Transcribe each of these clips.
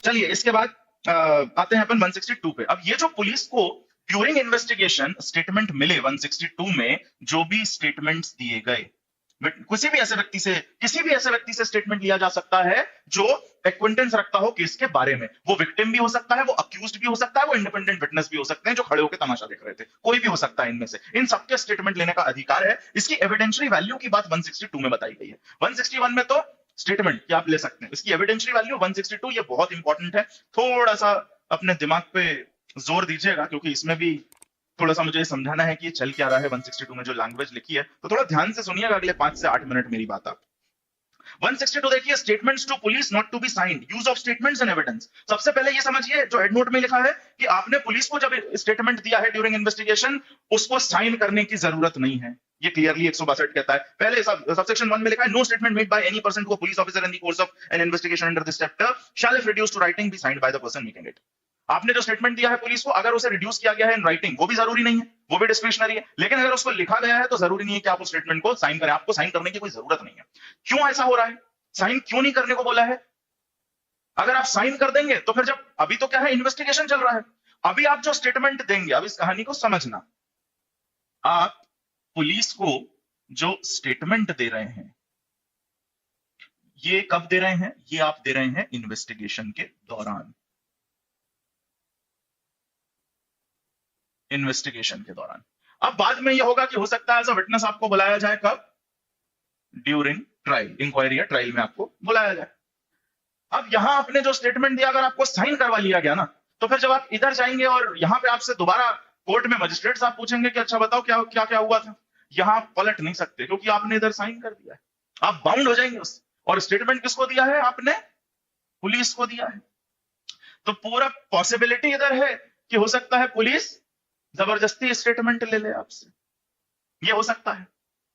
चलिए इसके बाद आते हैं अपन 162 पे। अब ये जो पुलिस को ड्यूरिंग इन्वेस्टिगेशन स्टेटमेंट मिले 162 में, जो भी स्टेटमेंट्स दिए गए, किसी भी ऐसे व्यक्ति से स्टेटमेंट लिया जा सकता है जो एक्विंटेंस रखता हो केस के बारे में। वो विक्टिम भी हो सकता है, वो अक्यूज्ड भी हो सकता है, वो इंडिपेंडेंट विटनेस भी हो सकते हैं जो खड़े होकर तमाशा देख रहे थे, कोई भी हो सकता है इनमें से। इन सबके स्टेटमेंट लेने का अधिकार है। इसकी एविडेंशियरी वैल्यू की बात 162 में बताई गई है। 161 में तो स्टेटमेंट क्या आप ले सकते हैं, इसकी एविडेंशियरी वैल्यू 162, ये बहुत इंपॉर्टेंट है। थोड़ा सा अपने दिमाग पे जोर दीजिएगा, क्योंकि इसमें भी थोड़ा सा मुझे समझाना है कि ये चल क्या रहा है 162 में जो लैंग्वेज लिखी है। तो थोड़ा ध्यान से सुनिएगा अगले 5 से 8 मिनट मेरी बात आप। 162 देखिए, statements to police not to be signed, use of statements and evidence. सबसे पहले ये समझिए जो हेड नोट में लिखा है कि आपने पुलिस को जब स्टेटमेंट दिया है ड्यूरिंग इन्वेस्टिगेशन, उसको साइन करने की जरूरत नहीं है। ये क्लियरली 162 कहता है। पहले सबसेक्शन 1 में लिखा है, no statement made by any person to a police officer in the course of an investigation under this chapter shall if reduced to writing be signed by the person making it. आपने जो statement दिया है police को, अगर उसे reduce किया गया है इन राइटिंग, वो भी जरूरी नहीं है, वो भी डिस्क्रिशनरी है। लेकिन अगर उसको लिखा गया है तो जरूरी नहीं है कि आप उस स्टेटमेंट को साइन करें, आपको साइन करने की कोई जरूरत नहीं है। क्यों ऐसा हो रहा है, साइन क्यों नहीं करने को बोला है? अगर आप साइन कर देंगे तो फिर जब, अभी तो क्या है, इन्वेस्टिगेशन चल रहा है, अभी आप जो स्टेटमेंट देंगे, अब इस कहानी को समझना, आप पुलिस को जो स्टेटमेंट दे रहे हैं, ये कब दे रहे हैं? ये आप दे रहे हैं इन्वेस्टिगेशन के दौरान। इन्वेस्टिगेशन के दौरान। अब बाद में यह होगा कि हो सकता है एज अ विटनेस आपको बुलाया जाए, कब? ड्यूरिंग ट्रायल, इंक्वायरी या ट्रायल में आपको बुलाया जाए। अब यहां आपने जो स्टेटमेंट दिया, अगर आपको साइन करवा लिया गया ना, तो फिर जब आप इधर जाएंगे और यहां पे आपसे दोबारा कोर्ट में मजिस्ट्रेट साहब पूछेंगे कि अच्छा बताओ क्या क्या क्या हुआ था, यहां आप पलट नहीं सकते क्योंकि आपने इधर साइन कर दिया है। आप बाउंड हो जाएंगे उससे। और स्टेटमेंट किसको दिया है आपने? पुलिस को दिया है। तो पूरा पॉसिबिलिटी इधर है कि हो सकता है पुलिस जबरदस्ती स्टेटमेंट ले ले आपसे, ये हो सकता है।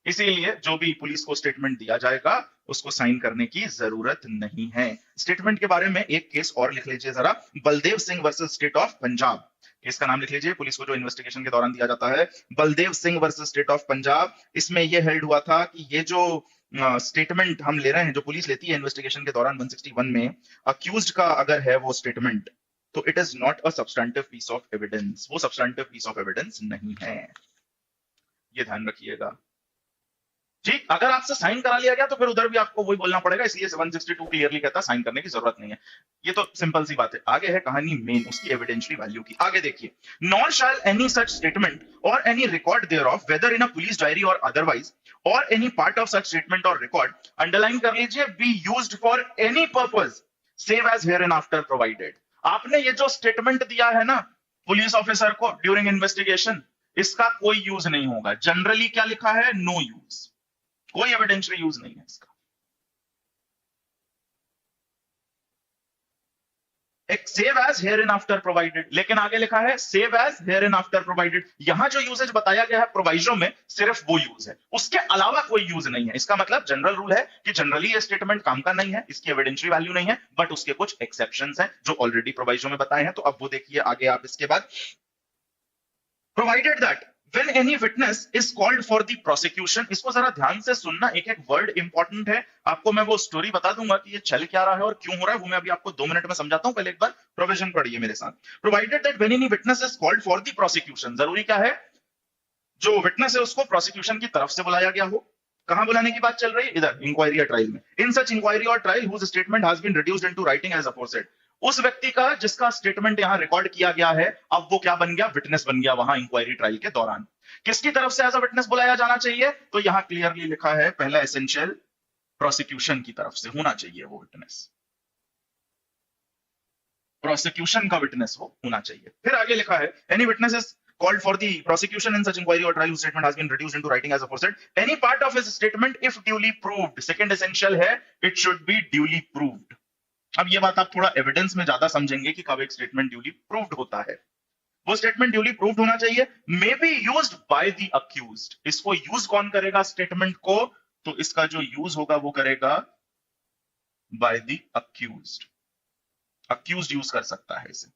इसीलिए जो भी पुलिस को स्टेटमेंट दिया जाएगा उसको साइन करने की जरूरत नहीं है। स्टेटमेंट के बारे में एक केस और लिख लीजिए जरा, Baldev Singh versus state of Punjab. Case का नाम लिख लीजिए, पुलिस को जो इन्वेस्टिगेशन के दौरान दिया जाता है, Baldev Singh versus state of Punjab. इसमें यह हेल्ड हुआ था कि ये जो स्टेटमेंट हम ले रहे हैं, जो पुलिस लेती है इन्वेस्टिगेशन के दौरान 161 में, अक्यूज्ड का अगर है वो स्टेटमेंट, तो it is not a substantive piece of evidence, वो सब्सटेंटिव पीस ऑफ एविडेंस नहीं है। ये ध्यान रखिएगा। ठीक, अगर आपसे साइन करा लिया गया तो फिर उधर भी आपको वही बोलना पड़ेगा, इसलिए 162 क्लियरली कहता है साइन करने की जरूरत नहीं है। ये तो सिंपल सी बात है। आगे है कहानी मेन, उसकी एविडेंशियरी वैल्यू की। आगे देखिए, nor shall any such statement और any record thereof whether in a police diary और अदरवाइज और any part of such statement और रिकॉर्ड, अंडरलाइन कर लीजिए, be used for any purpose save as here and after provided. आपने ये जो statement दिया है ना पुलिस ऑफिसर को ड्यूरिंग इन्वेस्टिगेशन, इसका कोई यूज नहीं होगा। जनरली क्या लिखा है? नो यूज, कोई एविडेंशियरी यूज नहीं है इसका। एक save as here and after provided, लेकिन आगे लिखा है save as here and after provided. यहां जो यूजेज बताया गया है प्रोवाइजो में, सिर्फ वो यूज है, उसके अलावा कोई यूज नहीं है। इसका मतलब जनरल रूल है कि जनरली ये स्टेटमेंट काम का नहीं है, इसकी एविडेंशियरी वैल्यू नहीं है, बट उसके कुछ एक्सेप्शंस हैं जो ऑलरेडी प्रोवाइजो में बताए हैं। तो अब वो देखिए आगे आप इसके बाद, provided that when any witness is called for the prosecution, इसको जरा ध्यान से सुनना, एक एक वर्ड इंपॉर्टेंट है। आपको मैं वो स्टोरी बता दूंगा कि ये चल क्या रहा है और क्यों हो रहा है, वो मैं अभी आपको 2 मिनट में समझाता हूं। पहले एक बार प्रोविजन पढ़िए मेरे साथ। Provided that when any witness is called for the prosecution, जरूरी क्या है? जो विटनेस है उसको प्रोसिक्यूशन की तरफ से बुलाया गया हो। कहां बुलाने की बात चल रही है? इधर, इंक्वायरी या ट्रायल में। इन सच इंक्वायरी और trial whose statement has been reduced into writing as aforesaid, उस व्यक्ति का जिसका स्टेटमेंट यहां रिकॉर्ड किया गया है, अब वो क्या बन गया? विटनेस बन गया वहां इंक्वायरी ट्रायल के दौरान। किसकी तरफ से एज अ विटनेस बुलाया जाना चाहिए? तो यहां क्लियरली लिखा है, पहला एसेंशियल, प्रोसिक्यूशन की तरफ से होना चाहिए वो विटनेस, प्रोसिक्यूशन का विटनेस वो होना चाहिए। फिर आगे लिखा है, any witness is called for the prosecution in such inquiry or trial whose statement has been reduced into writing as aforesaid, any part of his statement if duly proved, second essential है, it should be duly proved। अब ये बात आप थोड़ा evidence में ज्यादा समझेंगे कि कब एक स्टेटमेंट ड्यूली प्रूव्ड होता है। वो स्टेटमेंट ड्यूली प्रूव्ड होना चाहिए, मे be used by the accused. इसको यूज कौन करेगा स्टेटमेंट को? तो इसका जो यूज होगा वो करेगा bye the accused. Accused use कर सकता है इसे।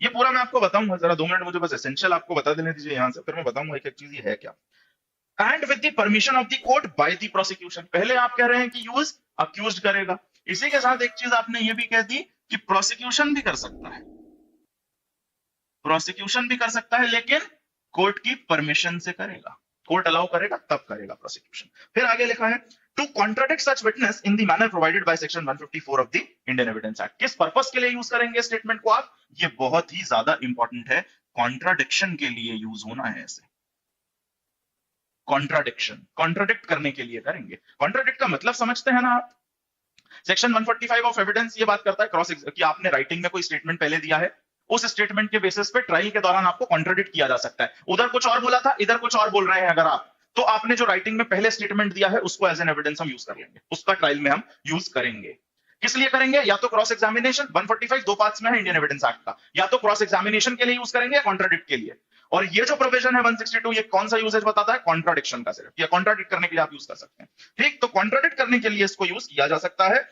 ये पूरा मैं आपको बताऊंगा, जरा 2 मिनट मुझे बस एसेंशियल आपको बता देने दीजिए यहां से, फिर मैं बताऊंगा एक एक चीज ये है क्या। And with the permission of the court by the prosecution, पहले आप कह रहे हैं कि यूज अक्यूज्ड करेगा, इसी के साथ एक चीज आपने ये भी कह दी कि प्रोसिक्यूशन भी कर सकता है, प्रोसिक्यूशन भी कर सकता है, लेकिन कोर्ट की परमिशन से करेगा, कोर्ट अलाउ करेगा तब करेगा प्रोसिक्यूशन। फिर आगे लिखा है to contradict such witness in the manner provided by section 154 of the Indian evidence Act. किस पर्पस के लिए यूज करेंगे स्टेटमेंट को आप, ये बहुत ही ज्यादा इंपॉर्टेंट है, कॉन्ट्राडिक्शन के लिए यूज होना है ऐसे, कॉन्ट्राडिक्शन, कॉन्ट्राडिक्ट करने के लिए करेंगे। कॉन्ट्राडिक्ट का मतलब समझते हैं ना आप, सेक्शन 145 ऑफ एविडेंस ये बात करता है क्रॉस कि आपने राइटिंग में कोई स्टेटमेंट पहले दिया है, उस स्टेटमेंट के बेसिस पे ट्रायल के दौरान आपको कॉन्ट्राडिक्ट किया जा सकता है, उधर कुछ और बोला था इधर कुछ और बोल रहे हैं अगर आप, तो आपने जो राइटिंग में पहले स्टेटमेंट दिया है उसको एज एन एविडेंस हम यूज कर लेंगे, उसका ट्रायल में हम यूज करेंगे। किस लिए करेंगे, या तो क्रॉस एग्जामिनेशन, 145 दो पार्ट्स में है इंडियन एविडेंस एक्ट का, या तो क्रॉस एग्जामिनेशन के लिए यूज करेंगे या कॉन्ट्राडिक्ट के लिए। और ये जो प्रोविजन है 162 ये कौन सा यूजेज बताता है, कॉन्ट्राडिक्शन का सिर्फ, या कॉन्ट्राडिक्ट करने के लिए आप यूज कर सकते हैं। ठीक, तो कॉन्ट्राडिक्ट करने के लिए इसको यूज किया जा सकता है।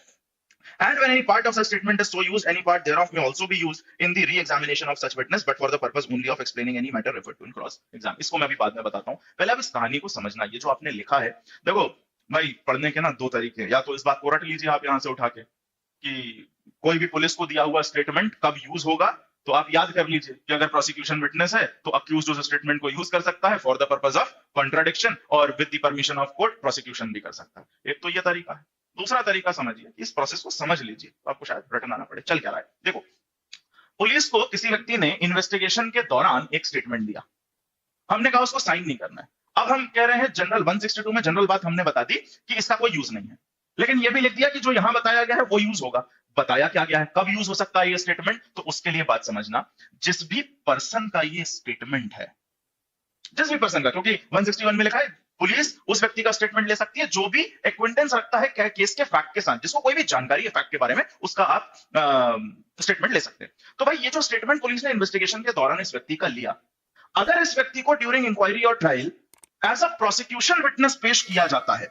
And when any part of such statement is so used, any part thereof may also be used in the re-examination of such witness, but for the purpose only of explaining any matter referred to in cross exam. इसको मैं भी बाद में बताता हूँ, पहले अब इस कहानी को समझना। ये जो आपने लिखा है, देखो भाई पढ़ने के ना दो तरीके, या तो इस बात को रट लीजिए आप यहाँ से उठा के कि कोई भी पुलिस को दिया हुआ स्टेटमेंट कब यूज होगा, तो आप याद कर लीजिए कि अगर प्रोसिक्यूशन विटनेस है तो अक्यूज्ड उस स्टेटमेंट को यूज कर सकता है for the purpose of contradiction, और with the permission of court prosecution भी कर सकता है। एक तो ये तरीका है। दूसरा तरीका समझिए, इस प्रोसेस को समझ लीजिए तो आपको शायद रटना ना पड़े। चल क्या रहा है, देखो पुलिस को किसी व्यक्ति ने इन्वेस्टिगेशन के दौरान एक स्टेटमेंट दिया, हमने कहा उसको साइन नहीं करना है। अब हम कह रहे हैं जनरल 162 में जनरल बात हमने बता दी कि इसका कोई यूज नहीं है, लेकिन यह भी लिख दिया कि जो यहां बताया गया है वो यूज होगा। बताया क्या गया है, कब यूज हो सकता है ये स्टेटमेंट, तो उसके लिए बात समझना, जिस भी पर्सन का ये स्टेटमेंट है, जिस भी पर्सन का, क्योंकि 161 में लिखा है पुलिस उस व्यक्ति का स्टेटमेंट ले सकती है जो भी एक्विंटेंस रखता है केस के फैक्ट के साथ, जिसको कोई भी जानकारी है फैक्ट के बारे में, उसका आप स्टेटमेंट ले सकते हैं। तो भाई ये जो स्टेटमेंट पुलिस ने इन्वेस्टिगेशन के दौरान इस व्यक्ति का लिया, अगर इस व्यक्ति को ड्यूरिंग इंक्वायरी और trial as a prosecution witness पेश किया जाता है,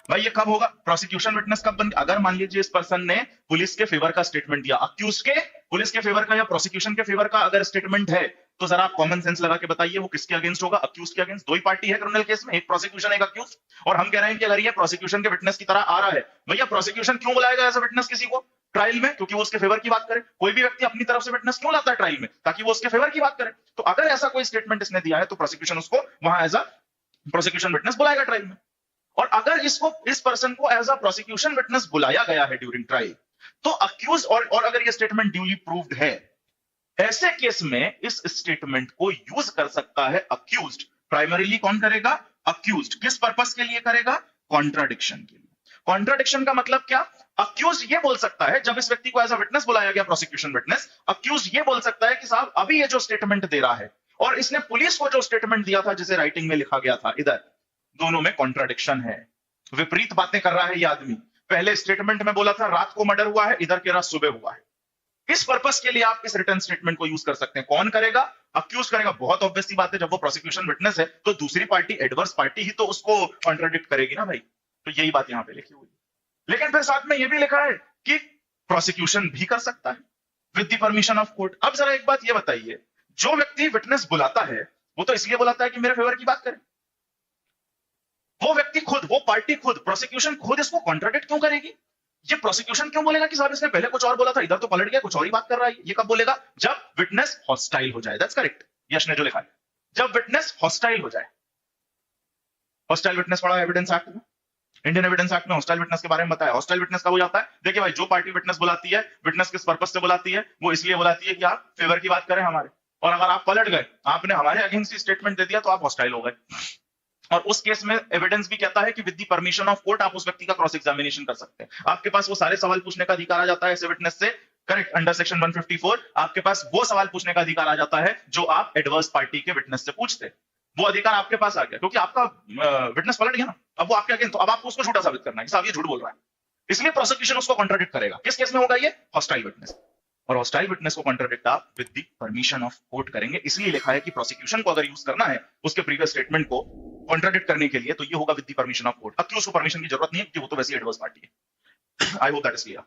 भाई ये कब होगा, प्रोसिक्यूशन विटनेस कब बन, अगर मान लीजिए इस पर्सन ने पुलिस के फेवर का स्टेटमेंट दिया, अक्यूज के पुलिस के फेवर का या प्रोसिक्यूशन के फेवर का अगर स्टेटमेंट है, तो जरा आप कॉमन सेंस लगा के बताइए वो किसके अगेंस्ट होगा, अक्यूज के अगेंस्ट। दो ही पार्टी है क्रिमिनल केस में, एक प्रोसिक्यूशन एक अक्यूज, और हम कह रहे हैं कि अगर ये प्रोसिक्यूशन के विटनेस की तरह आ रहा है, भैया प्रोसिक्यूशन क्यों बुलाएगा एज अ विटनेस किसी को ट्रायल में, क्योंकि वो उसके फेवर की बात करे। कोई भी व्यक्ति अपनी तरफ से विटनेस क्यों लाता है ट्रायल में, ताकि वो उसके फेवर की बात करे। तो अगर ऐसा कोई स्टेटमेंट इसने दिया है तो प्रोसिक्यूशन उसको वहां एज अ प्रोसिक्यूशन विटनेस बुलाएगा ट्रायल में। और अगर इसको इस पर्सन को एज अ प्रोसिक्यूशन विटनेस बुलाया गया है ड्यूरिंग ट्रायल, तो अक्यूज और अगर ये स्टेटमेंट ड्यूली प्रूव्ड है, ऐसे केस में इस स्टेटमेंट को यूज कर सकता है अक्यूज्ड। प्राइमरीली कौन करेगा, अक्यूज्ड। किस पर्पस के लिए करेगा, कॉन्ट्राडिक्शन के लिए। कॉन्ट्राडिक्शन का मतलब क्या, अक्यूज ये बोल सकता है, जब इस व्यक्ति को एज अ विटनेस बुलाया गया प्रोसिक्यूशन विटनेस, अक्यूज ये बोल सकता है कि साहब अभी ये जो स्टेटमेंट दे रहा है और इसने पुलिस को जो स्टेटमेंट दिया था जिसे राइटिंग में लिखा गया था, इधर दोनों में कॉन्ट्राडिक्शन है, विपरीत बातें कर रहा है ये आदमी। पहले स्टेटमेंट में बोला था रात को मर्डर हुआ है, इधर के रात सुबह हुआ है। इस पर्पस के लिए आप इस रिटर्न स्टेटमेंट को यूज कर सकते हैं। कौन करेगा, अक्यूज करेगा। बहुत ऑब्वियस सी बात है, जब वो प्रोसिक्यूशन विटनेस है तो दूसरी पार्टी एडवर्स पार्टी ही तो उसको कॉन्ट्राडिक्ट करेगी ना भाई। तो यही बात यहां पे लिखी हुई है। लेकिन फिर साथ में यह भी लिखा है कि प्रोसिक्यूशन भी कर सकता है with the permission of court. अब जरा एक बात यह बताइए, जो व्यक्ति विटनेस बुलाता है वो तो इसलिए बुलाता है कि मेरे फेवर की बात करे, वो व्यक्ति खुद, वो पार्टी खुद, प्रोसिक्यूशन खुद इसको कॉन्ट्राडिक्ट क्यों करेगी? ये प्रोसिक्यूशन क्यों बोलेगा कि साहब इसने पहले कुछ और बोला था, इधर तो पलट गया, कुछ और ही बात कर रहा है। ये कब बोलेगा, जब विटनेस हॉस्टाइल हो जाए। दैट्स करेक्ट, यश ने जो लिखा है, जब विटनेस हॉस्टाइल हो जाए। हॉस्टाइल विटनेस पढ़ा एविडेंस एक्ट में, इंडियन एविडेंस एक्ट में हॉस्टाइल विटनेस के बारे में बताया। हॉस्टाइल विटनेस कब हो जाता है, देखिए भाई, जो पार्टी विटनेस बुलाती है, विटनेस किस पर्पस से बुलाती है, वो इसलिए बुलाती है कि आप फेवर की बात करें हमारे, और अगर आप पलट गए, आपने हमारे अगेंस्ट स्टेटमेंट दे दिया, तो आप हॉस्टाइल हो गए। और उस केस में एविडेंस भी कहता है कि with the permission of court आप उस व्यक्ति का क्रॉस एग्जामिनेशन कर सकते हैं। आपके पास वो सारे सवाल पूछने का अधिकार आ जाता है ऐसे विटनेस से, करेक्ट, अंडर सेक्शन 154 आपके पास वो सवाल पूछने का अधिकार आ जाता है जो आप एडवर्स पार्टी के विटनेस से पूछते। वो अधिकार आपके पास आ गया क्योंकि आपका विटनेस पलट गया ना, अब वो आपके अगेंस्ट, तो अब आपको उसको झूठा साबित करना है कि साहब ये झूठ बोल रहा है। इसलिए प्रोसिक्यूशन उसको कॉन्ट्राडिक्ट करेगा। किस केस में होगा ये, हॉस्टाइल विटनेस। और हॉस्टाइल विटनेस को कॉन्ट्राडिक्ट आप with the permission of court करेंगे। इसलिए लिखा है कि प्रोसिक्यूशन को अगर यूज करना है उसके प्रीवियस स्टेटमेंट को कॉन्ट्राडिक्ट करने के लिए, तो ये होगा with the permission of court. Accused को परमिशन की जरूरत नहीं है क्योंकि वो तो वैसे एडवर्स पार्टी है। आई होप दैट इज क्लियर।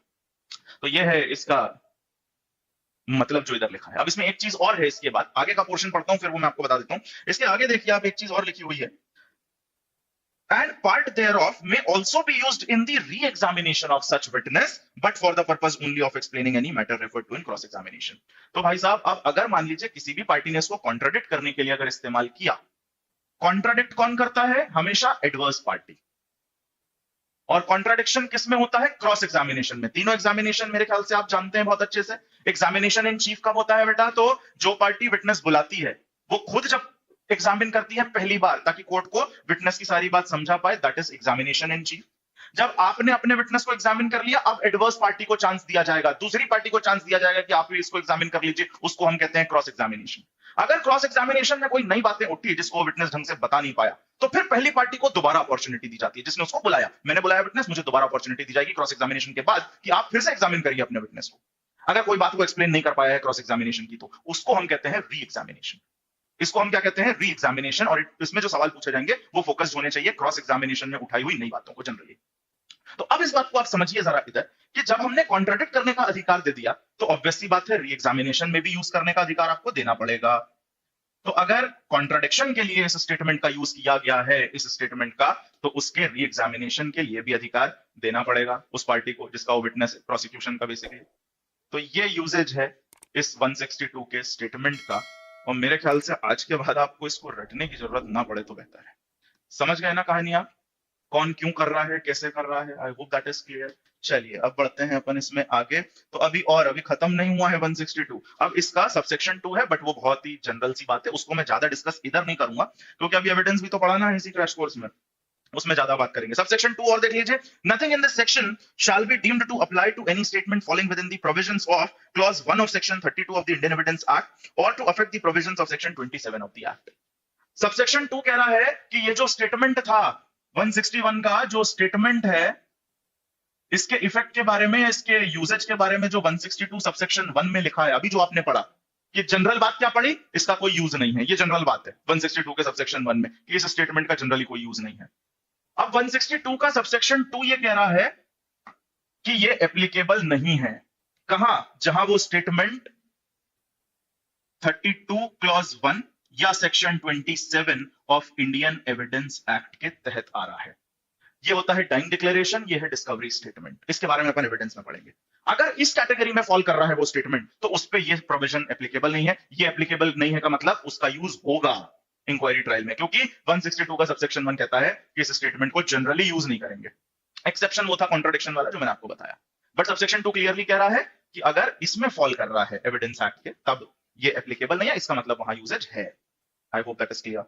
तो ये है इसका मतलब जो इधर लिखा है। अब इसमें एक चीज और है, इसके बाद आगे का पोर्शन पढ़ता हूं, फिर वो मैं आपको बता देता हूं। इसके आगे देखिए आप, एक चीज और लिखी हुई है, and part thereof may also be used in the re-examination of such witness but for the purpose only of explaining any matter referred to in cross examination। तो भाई साहब, अब अगर मान लीजिए किसी भी पार्टी ने इसको कॉन्ट्राडिक्ट करने के लिए अगर इस्तेमाल किया, कॉन्ट्राडिक्ट कौन करता है? हमेशा एडवर्स पार्टी। और कॉन्ट्राडिक्शन किस में होता है? क्रॉस एग्जामिनेशन में। तीनों एग्जामिनेशन मेरे ख्याल से आप जानते हैं बहुत अच्छे से। एग्जामिनेशन इन चीफ कब होता है बेटा? तो जो पार्टी विटनेस बुलाती है वो खुद जब एग्जामिन करती है पहली बार, ताकि कोर्ट को विटनेस की सारी बात समझा पाए, that is examination in chief. जब आपने अपने विटनेस को एग्जामिन कर लिया, अब एडवर्स पार्टी को चांस दिया जाएगा, दूसरी पार्टी को चांस दिया जाएगा कि आप भी इसको एग्जामिन कर लीजिए, उसको हम कहते हैं क्रॉस एग्जामिनेशन। अगर क्रॉस एग्जामिनेशन में कोई नई बातें उठी जिसको विटनेस ढंग से बता नहीं पाया, तो फिर पहली पार्टी को दोबारा अपॉर्चुनिटी दी जाती है। जिसने उसको बुलाया, मैंने बुलाया विटनेस, मुझे दोबारा अपॉर्चुनिटी दी जाएगी क्रॉस एग्जामिनेशन के बाद कि आप फिर से एग्जामिन करिए अपने विटनेस को। अगर कोई बात को एक्सप्लेन नहीं कर पाया है क्रॉस एग्जामिनेशन की, तो उसको हम कहते हैं री एग्जामिनेशन। इसको हम क्या कहते हैं? Re examination. और इसमें जो सवाल पूछे जाएंगे वो फोकस्ड होने चाहिए क्रॉस एग्जामिनेशन में उठाई हुई नई बातों को जनरली। तो अब इस बात को आप समझिए जरा इधर, कि जब हमने कॉन्ट्राडिक्ट करने का अधिकार दे दिया, तो ऑब्वियस सी बात है री एग्जामिनेशन में भी यूज करने का अधिकार आपको देना पड़ेगा। तो अगर कॉन्ट्राडिक्शन के लिए इस स्टेटमेंट का यूज किया गया है, इस स्टेटमेंट का, तो उसके री एग्जामिनेशन के लिए भी अधिकार देना पड़ेगा उस पार्टी को जिसका वो विटनेस है, प्रोसिक्यूशन का बेसिकली। तो ये यूजेज है इस 162 के स्टेटमेंट का, और मेरे ख्याल से आज के बाद आपको इसको रटने की जरूरत ना पड़े तो बेहतर है। समझ गए ना कहानी आप? कौन क्यों कर रहा है, कैसे कर रहा है? आई होप दैट इज क्लियर। चलिए अब बढ़ते हैं अपन इसमें आगे। तो अभी खत्म नहीं हुआ है 162। अब इसका सबसेक्शन 2 है, बट वो बहुत ही जनरल सी बात है, उसको मैं ज्यादा डिस्कस इधर नहीं करूंगा, क्योंकि अभी एविडेंस भी तो पढ़ाना है इसी क्रैश कोर्स में, उसमें ज्यादा बात करेंगे। सबसेक्शन 2 और देख लीजिए। Nothing in this section shall be deemed to apply to any statement following within the provisions of clause 1 of section 32 of the Indian evidence act और to affect the provisions of section 27 of the act. Subsection 2 कह रहा है कि ये जो statement था 161 का, जो स्टेटमेंट है, इसके इफेक्ट के बारे में, इसके यूजेज के बारे में जो 162 सबसेक्शन 1 में लिखा है, अभी जो आपने पढ़ा, ये जनरल बात क्या पढ़ी? इसका कोई यूज नहीं है, ये जनरल बात है 162 के सबसेक्शन 1 में कि इस स्टेटमेंट का जनरली कोई यूज नहीं है। अब 162 का सबसेक्शन 2 ये कह रहा है कि ये एप्लीकेबल नहीं है। कहां? जहां वो स्टेटमेंट 32 क्लॉज 1 या section 27 of Indian evidence act के तहत आ रहा है। ये होता है डाइंग डिक्लेरेशन, ये है डिस्कवरी स्टेटमेंट। इसके बारे में अपन एविडेंस में पढ़ेंगे। अगर इस कैटेगरी में फॉल कर रहा है वो स्टेटमेंट, तो उस पे ये प्रोविजन एप्लीकेबल नहीं है। ये एप्लीकेबल नहीं है का मतलब उसका यूज होगा इंक्वायरी ट्रायल में, क्योंकि 162 का सबसेक्शन 1 कहता है कि इस स्टेटमेंट को जनरली यूज नहीं करेंगे। एक्सेप्शन वो था कॉन्ट्राडिक्शन वाला जो मैंने आपको बताया। बट सबसेक्शन 2 क्लियरली कह रहा है कि अगर इसमें फॉल कर रहा है एविडेंस एक्ट के, तब ये एप्लीकेबल नहीं है, इसका मतलब वहां यूजेज है। आई hope that is clear.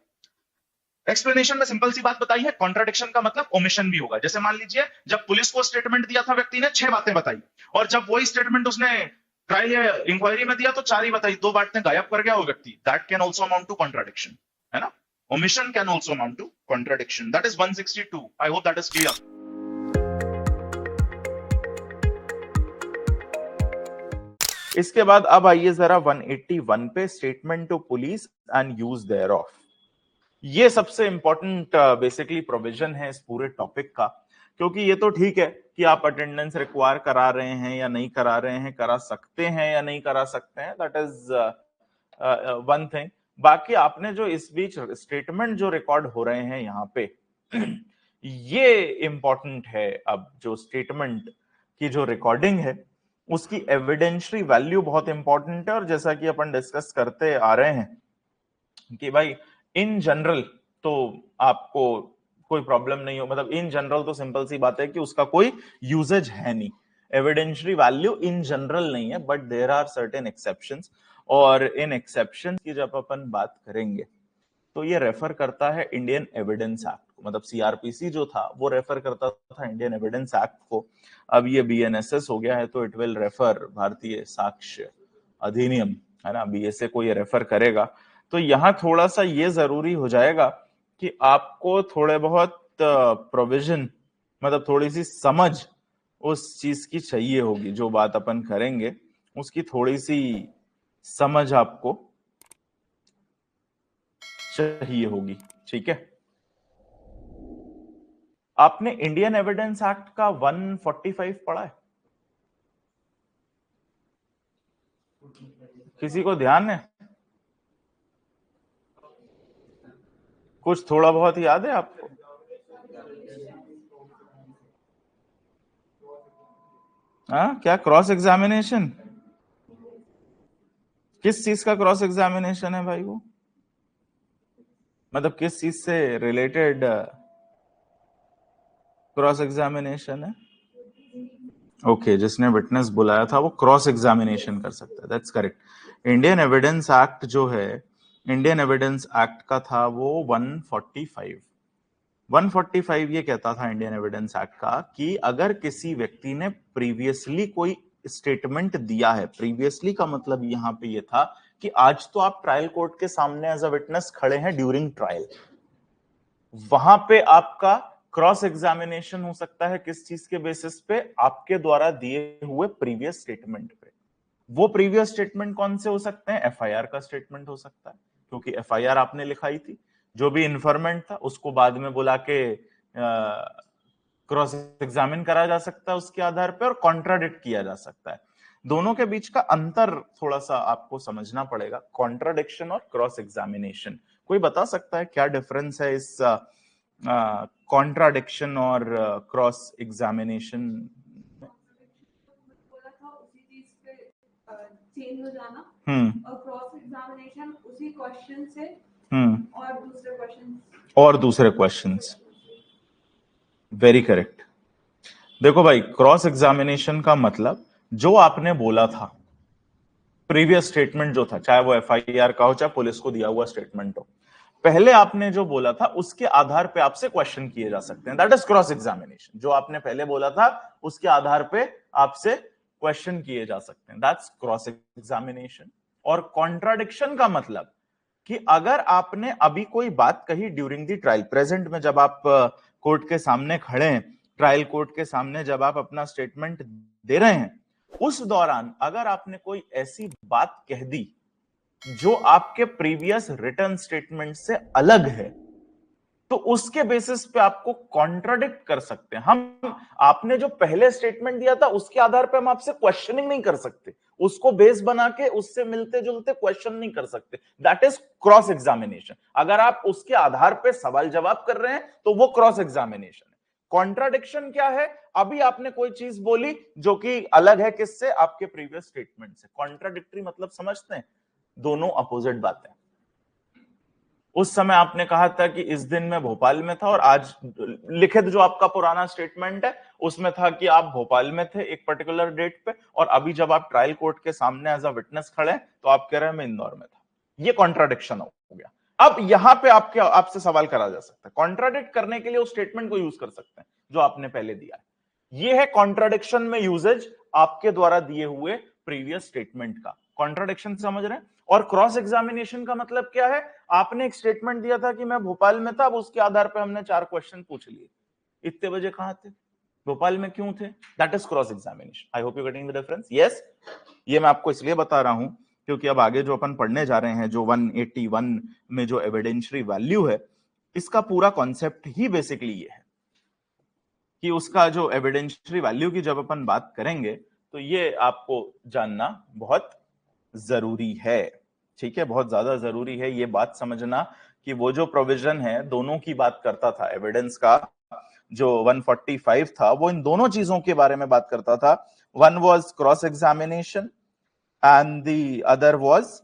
Explanation में सिंपल सी बात बताई है, कॉन्ट्राडिक्शन का मतलब ओमिशन भी होगा। जैसे मान लीजिए जब पुलिस को स्टेटमेंट दिया था व्यक्ति ने, 6 बातें बताई, और जब वही स्टेटमेंट उसने ट्रायल या इंक्वायरी में दिया तो 4 ही बताई, 2 बातें गायब कर गया वो व्यक्ति। That can also amount to contradiction, है ना? Omission can also amount to contradiction. That is 162। I hope that is clear. इसके बाद अब आइए जरा 181 पे, statement to police and use thereof. ये सबसे इंपॉर्टेंट बेसिकली प्रोविजन है इस पूरे टॉपिक का, क्योंकि ये तो ठीक है कि आप अटेंडेंस रिक्वायर करा रहे हैं या नहीं करा रहे हैं, करा सकते हैं या नहीं करा सकते हैं, दैट इज वन थिंग। बाकी आपने जो इस बीच स्टेटमेंट जो रिकॉर्ड हो रहे हैं यहाँ पे ये इंपॉर्टेंट है। अब जो स्टेटमेंट की जो रिकॉर्डिंग है उसकी एविडेंशियरी वैल्यू बहुत इंपॉर्टेंट है। और जैसा कि अपन डिस्कस करते आ रहे हैं कि भाई इन जनरल तो आपको कोई प्रॉब्लम नहीं हो, मतलब इन जनरल तो सिंपल सी बात है कि उसका कोई यूजेज है नहीं, एविडेंशियरी वैल्यू इन जनरल नहीं है, but there are certain exceptions. और इन एक्सेप्शंस की जब अपन बात करेंगे तो ये रेफर करता है इंडियन एविडेंस एक्ट को, मतलब सीआरपीसी जो था वो रेफर करता था इंडियन एविडेंस एक्ट को। अब ये बीएनएसएस हो गया है तो इट विल रेफर भारतीय साक्ष्य अधिनियम, है ना? बीएसए को ये रेफर करेगा। तो यहां थोड़ा सा ये जरूरी हो जाएगा कि आपको थोड़े बहुत प्रोविजन, मतलब थोड़ी सी समझ उस चीज की चाहिए होगी, जो बात अपन करेंगे उसकी थोड़ी सी समझ आपको चाहिए होगी, ठीक है? आपने इंडियन एविडेंस एक्ट का 145 पढ़ा है? किसी को ध्यान है? कुछ थोड़ा बहुत याद है आपको? हाँ, क्या क्रॉस एग्जामिनेशन? किस चीज का क्रॉस एग्जामिनेशन है भाई वो? मतलब किस चीज से रिलेटेड क्रॉस एग्जामिनेशन है? ओके, जिसने विटनेस बुलाया था वो क्रॉस एग्जामिनेशन कर सकता है, that's correct. Indian evidence act जो है, इंडियन एविडेंस एक्ट का था वो 145। 145 ये कहता था इंडियन एविडेंस एक्ट का कि अगर किसी व्यक्ति ने प्रीवियसली कोई स्टेटमेंट दिया है, प्रीवियसली का मतलब यहां पे ये था कि आज तो आप ट्रायल कोर्ट के सामने एज अ विटनेस खड़े हैं ड्यूरिंग ट्रायल, वहां पे आपका क्रॉस एग्जामिनेशन हो सकता है किस चीज के बेसिस पे? आपके द्वारा दिए हुए प्रीवियस स्टेटमेंट पे। वो प्रीवियस स्टेटमेंट कौन से हो सकते हैं? एफआईआर का स्टेटमेंट हो सकता है, क्योंकि एफआईआर आपने लिखाई थी। जो भी इन्फॉर्मेंट था उसको बाद में बुला के क्रॉस एग्जामिन करा जा सकता है उसके आधार पर, और कॉन्ट्राडिक्ट किया जा सकता है। दोनों के बीच का अंतर थोड़ा सा आपको समझना पड़ेगा, कॉन्ट्राडिक्शन और क्रॉस एग्जामिनेशन। कोई बता सकता है क्या डिफरेंस है इस कॉन्ट्राडिक्शन और क्रॉस एग्जामिनेशन? चेंज हो जाना, और क्रॉस एग्जामिनेशन उसी क्वेश्चन से और दूसरे क्वेश्चंस। Very correct. देखो भाई, क्रॉस एग्जामिनेशन का मतलब जो आपने बोला था, प्रीवियस स्टेटमेंट जो था, चाहे वो एफआईआर का हो चाहे पुलिस को दिया हुआ स्टेटमेंट हो, पहले आपने जो बोला था उसके आधार पे आपसे क्वेश्चन किए जा सकते हैं, दैट इज क्रॉस एग्जामिनेशन। जो आपने पहले बोला था उसके आधार पे आपसे क्वेश्चन किए जा सकते हैं, दैट्स क्रॉस एग्जामिनेशन। और कॉन्ट्राडिक्शन का मतलब कि अगर आपने अभी कोई बात कही ड्यूरिंग द ट्रायल, प्रेजेंट में जब आप कोर्ट के सामने खड़े हैं, ट्रायल कोर्ट के सामने जब आप अपना स्टेटमेंट दे रहे हैं, उस दौरान अगर आपने कोई ऐसी बात कह दी जो आपके प्रीवियस रिटर्न स्टेटमेंट से अलग है, तो उसके बेसिस पे आपको कॉन्ट्राडिक्ट कर सकते हैं हम। आपने जो पहले स्टेटमेंट दिया था उसके आधार पे हम आपसे क्वेश्चनिंग नहीं कर सकते, उसको बेस बना के उससे मिलते जुलते क्वेश्चन नहीं कर सकते, दैट इज क्रॉस एग्जामिनेशन। अगर आप उसके आधार पे सवाल जवाब कर रहे हैं तो वो क्रॉस एग्जामिनेशन है। कॉन्ट्राडिक्शन क्या है? अभी आपने कोई चीज बोली जो कि अलग है किससे? आपके प्रीवियस स्टेटमेंट से। कॉन्ट्राडिक्टरी मतलब समझते हैं, दोनों अपोजिट बातें। उस समय आपने कहा था कि इस दिन मैं भोपाल में था, और आज लिखित जो आपका पुराना स्टेटमेंट है उसमें था कि आप भोपाल में थे एक पर्टिकुलर डेट पे, और अभी जब आप ट्रायल कोर्ट के सामने एज अ विटनेस खड़े हैं तो आप कह रहे हैं मैं इंदौर में था। ये कॉन्ट्राडिक्शन हो गया। अब यहां पे आपसे सवाल करा जा सकता है, कॉन्ट्राडिक्ट करने के लिए उस स्टेटमेंट को यूज कर सकते हैं जो आपने पहले दिया है। ये है कॉन्ट्राडिक्शन में यूजेज आपके द्वारा दिए हुए प्रीवियस स्टेटमेंट का। कॉन्ट्राडिक्शन समझ रहे हैं? और क्रॉस एग्जामिनेशन का मतलब क्या है? आपने एक स्टेटमेंट दिया था कि मैं भोपाल में था, अब उसके आधार पर हमने 4 क्वेश्चन पूछ लिए। इतने बजे कहां थे? भोपाल में क्यों थे? That is cross examination. I hope you getting the difference. Yes, ये मैं आपको इसलिए बता रहा हूं क्योंकि अब आगे जो अपन पढ़ने जा रहे हैं, जो 181 में जो एविडेंशियरी वैल्यू है, इसका पूरा कॉन्सेप्ट ही बेसिकली ये है कि उसका जो एविडेंशियरी वैल्यू की जब अपन बात करेंगे तो ये आपको जानना बहुत जरूरी है। ठीक है, बहुत ज्यादा जरूरी है ये बात समझना कि वो जो प्रोविजन है दोनों की बात करता था। एविडेंस का जो 145 था वो इन दोनों चीजों के बारे में बात करता था। One was cross examination and the other was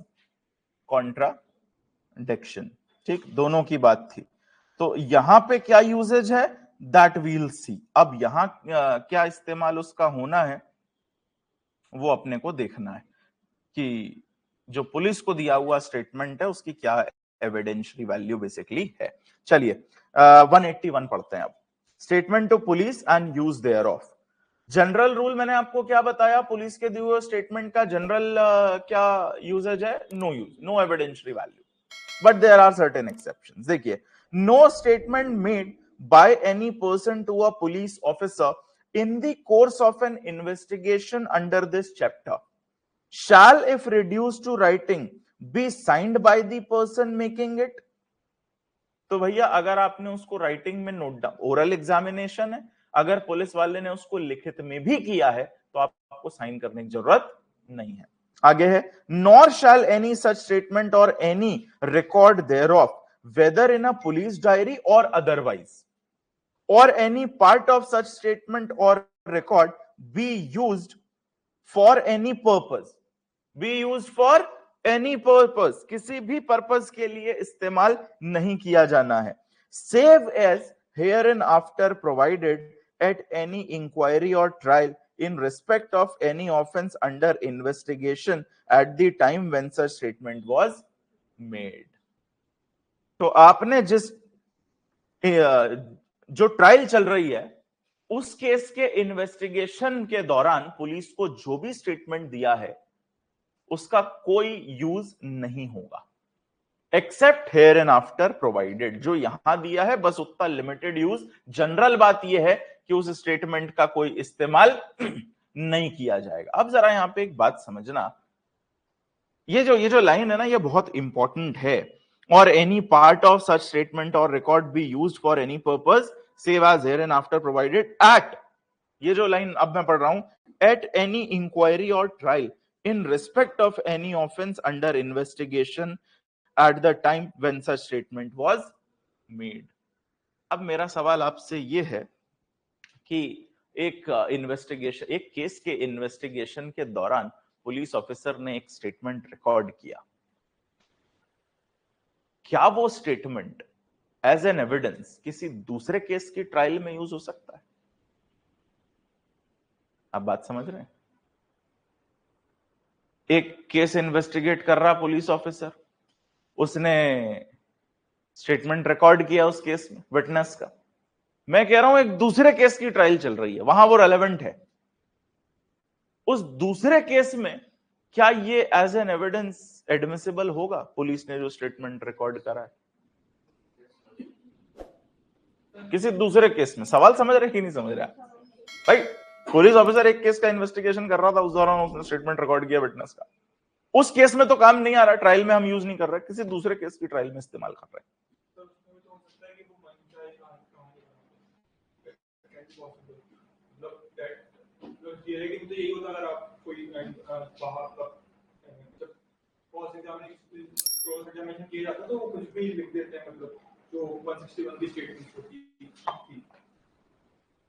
contradiction. ठीक, दोनों की बात थी। तो यहां पे क्या यूजेज है दैट वील सी। अब यहां क्या इस्तेमाल उसका होना है वो अपने को देखना है कि जो पुलिस को दिया हुआ स्टेटमेंट है उसकी क्या एविडेंशियरी वैल्यू बेसिकली है। चलिए 181 पढ़ते हैं अब। Statement to police and use thereof. General rule मैंने आपको क्या बताया? पुलिस के दिए हुए स्टेटमेंट का जनरल क्या यूजेज है? No use, no evidentiary value, but there are certain exceptions. देखिए, no statement made by any person to a police officer in the course of an investigation under this chapter shall, if reduced to writing, be signed by the person making it। तो भैया अगर आपने उसको writing में note down, oral examination है, अगर police वाले ने उसको लिखित में भी किया है तो आपको साइन करने की जरूरत नहीं है। आगे है, nor shall any such statement और any record thereof whether in a police diary और otherwise or any part of such statement or record be used for any purpose, be used for any purpose, किसी भी purpose के लिए इस्तेमाल नहीं किया जाना है, save as here and after provided at any inquiry और trial in respect of any offense under investigation at the time when such statement was made. तो आपने जो ट्रायल चल रही है उस केस के इन्वेस्टिगेशन के दौरान पुलिस को जो भी स्टेटमेंट दिया है उसका कोई यूज नहीं होगा, except here and after provided, जो यहां दिया है बस उतना लिमिटेड यूज। जनरल बात यह है कि उस स्टेटमेंट का कोई इस्तेमाल नहीं किया जाएगा। अब जरा यहां पे एक बात समझना, ये जो लाइन है ना, ये बहुत इंपॉर्टेंट है। और any part of such statement और record be used for any purpose save as here and after provided at, ये जो लाइन अब मैं पढ़ रहा हूं, एट एनी इंक्वायरी और trial in respect of any offence under investigation at the time when such statement was made. अब मेरा सवाल आपसे यह है कि एक इन्वेस्टिगेशन, एक केस के इन्वेस्टिगेशन के दौरान पुलिस ऑफिसर ने एक स्टेटमेंट रिकॉर्ड किया, क्या वो स्टेटमेंट एज एन एविडेंस किसी दूसरे केस की ट्रायल में यूज हो सकता है? आप बात समझ रहे हैं? एक केस इन्वेस्टिगेट कर रहा पुलिस ऑफिसर, उसने स्टेटमेंट रिकॉर्ड किया उस केस में विटनेस का, मैं कह रहा हूं एक दूसरे केस की ट्रायल चल रही है, वहां वो रेलेवेंट है, उस दूसरे केस में क्या ये एज एन एविडेंस एडमिसिबल होगा? पुलिस ने जो स्टेटमेंट रिकॉर्ड करा है किसी दूसरे केस में, सवाल समझ रहे कि नहीं समझ रहे भाई? पुलिस ऑफिसर एक केस का इन्वेस्टिगेशन कर रहा था, उस दौरान उसने स्टेटमेंट रिकॉर्ड किया विटनेस का, उस केस में तो काम नहीं आ रहा, ट्रायल में हम यूज नहीं कर रहे, किसी दूसरे केस की ट्रायल में इस्तेमाल कर रहे हैं। यही होता अगर आप कोई क्रॉस एग्जामिनेशन किया जाता तो वो कुछ भी लिख देते हैं, मतलब जो 161 की स्टेटमेंट होती है।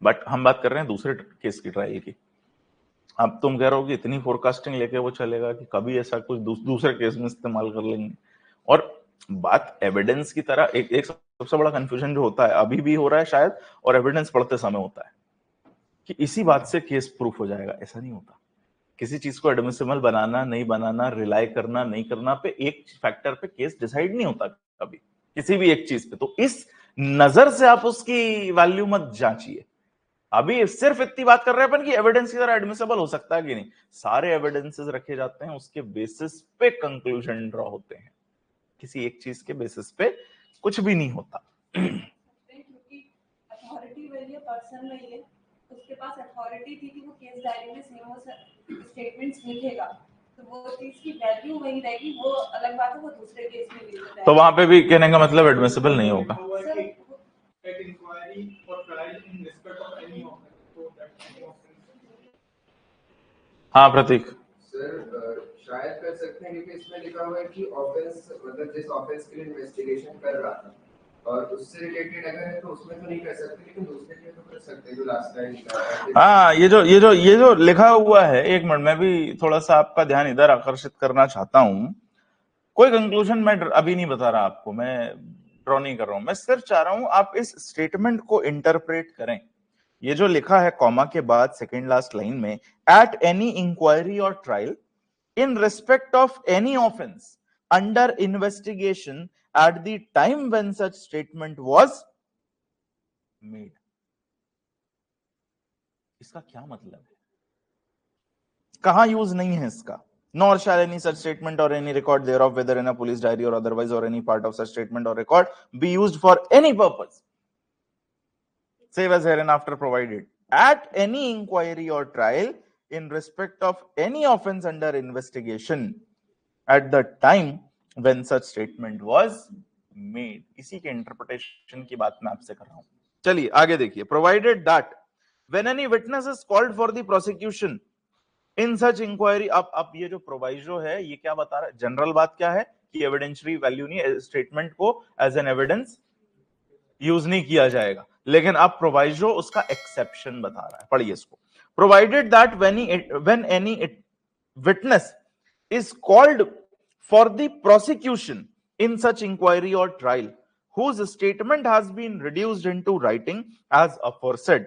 बट हम बात कर रहे हैं दूसरे केस की ट्रायल की। अब तुम कह रहे हो कि इतनी फोरकास्टिंग लेके वो चलेगा कि कभी ऐसा कुछ दूसरे केस में इस्तेमाल कर लेंगे। और बात एविडेंस की तरह, एक सबसे बड़ा कंफ्यूजन जो होता है, अभी भी हो रहा है शायद, और एविडेंस पढ़ते समय होता है कि इसी बात से केस प्रूफ हो जाएगा। ऐसा नहीं होता। किसी चीज को एडमिसिबल बनाना नहीं बनाना, रिलाई करना नहीं करना पे, एक फैक्टर पे केस डिसाइड नहीं होता कभी किसी भी एक चीज पे। तो इस नजर से आप उसकी वैल्यू मत जांचिए। अभी सिर्फ इतनी बात कर रहे हैं अपन कि एविडेंस की तरह एडमिसिबल हो सकता है कि नहीं। सारे एविडेंसेस रखे जाते हैं, उसके बेसिस पे कंक्लूजन ड्रॉ होते हैं, किसी एक चीज के बेसिस पे कुछ भी नहीं होता। क्योंकि अथॉरिटी वही है, पर्सन वही है, उसके पास अथॉरिटी थी कि वो केस डायरी में स्टेटमेंट्स लिखेगा, तो वो चीज की वैल्यू वही रहेगी। वो अलग बात है, वो दूसरे केस में भी होता है, तो वहां पे भी कहने का मतलब एडमिसिबल नहीं होगा। हाँ प्रतीक सर, शायद कर सकते हैं क्योंकि इसमें लिखा हुआ है कि ऑफेंस, मतलब जिस ऑफेंस के लिए इन्वेस्टिगेशन कर रहा था और उससे रिलेटेड अगर है तो उसमें तो नहीं कर सकते, लेकिन दूसरे के तो कर सकते हैं जो लास्ट टाइम लिखा है। हाँ, ये जो लिखा हुआ है, एक मिनट मैं भी थोड़ा सा आपका ध्यान इधर आकर्षित करना चाहता हूं। कोई कंक्लूजन मैं अभी नहीं बता रहा आपको, मैं ड्रॉ नहीं कर रहा हूं, मैं सिर्फ चाह रहा हूं आप इस स्टेटमेंट को इंटरप्रेट करें। ये जो लिखा है कॉमा के बाद सेकेंड लास्ट लाइन में, एट एनी इंक्वायरी और trial in respect of any offence under investigation at the time when such statement was made, इसका क्या मतलब है? कहां यूज नहीं है इसका? Nor shall any such statement or any record thereof, whether in a police diary or otherwise, or any part of such statement or record, be used for any purpose, save as hereinafter provided, at any inquiry or trial in respect of any offense under investigation at the time when such statement was made। इसी के interpretation की बात मैं आपसे कर रहा हूं। चलिए आगे देखिए, provided that when any witness is called for the prosecution in such inquiry. अब ये जो प्रोवाइजो है ये क्या बता रहा है? जनरल बात क्या है कि एविडेंशियरी वैल्यू नहीं, स्टेटमेंट को एज एन एविडेंस यूज नहीं किया जाएगा, लेकिन अब प्रोवाइजो उसका एक्सेप्शन बता रहा है। पढ़िए इसको। provided that when any witness is called for the prosecution in such inquiry or trial whose statement has been reduced into writing as aforesaid,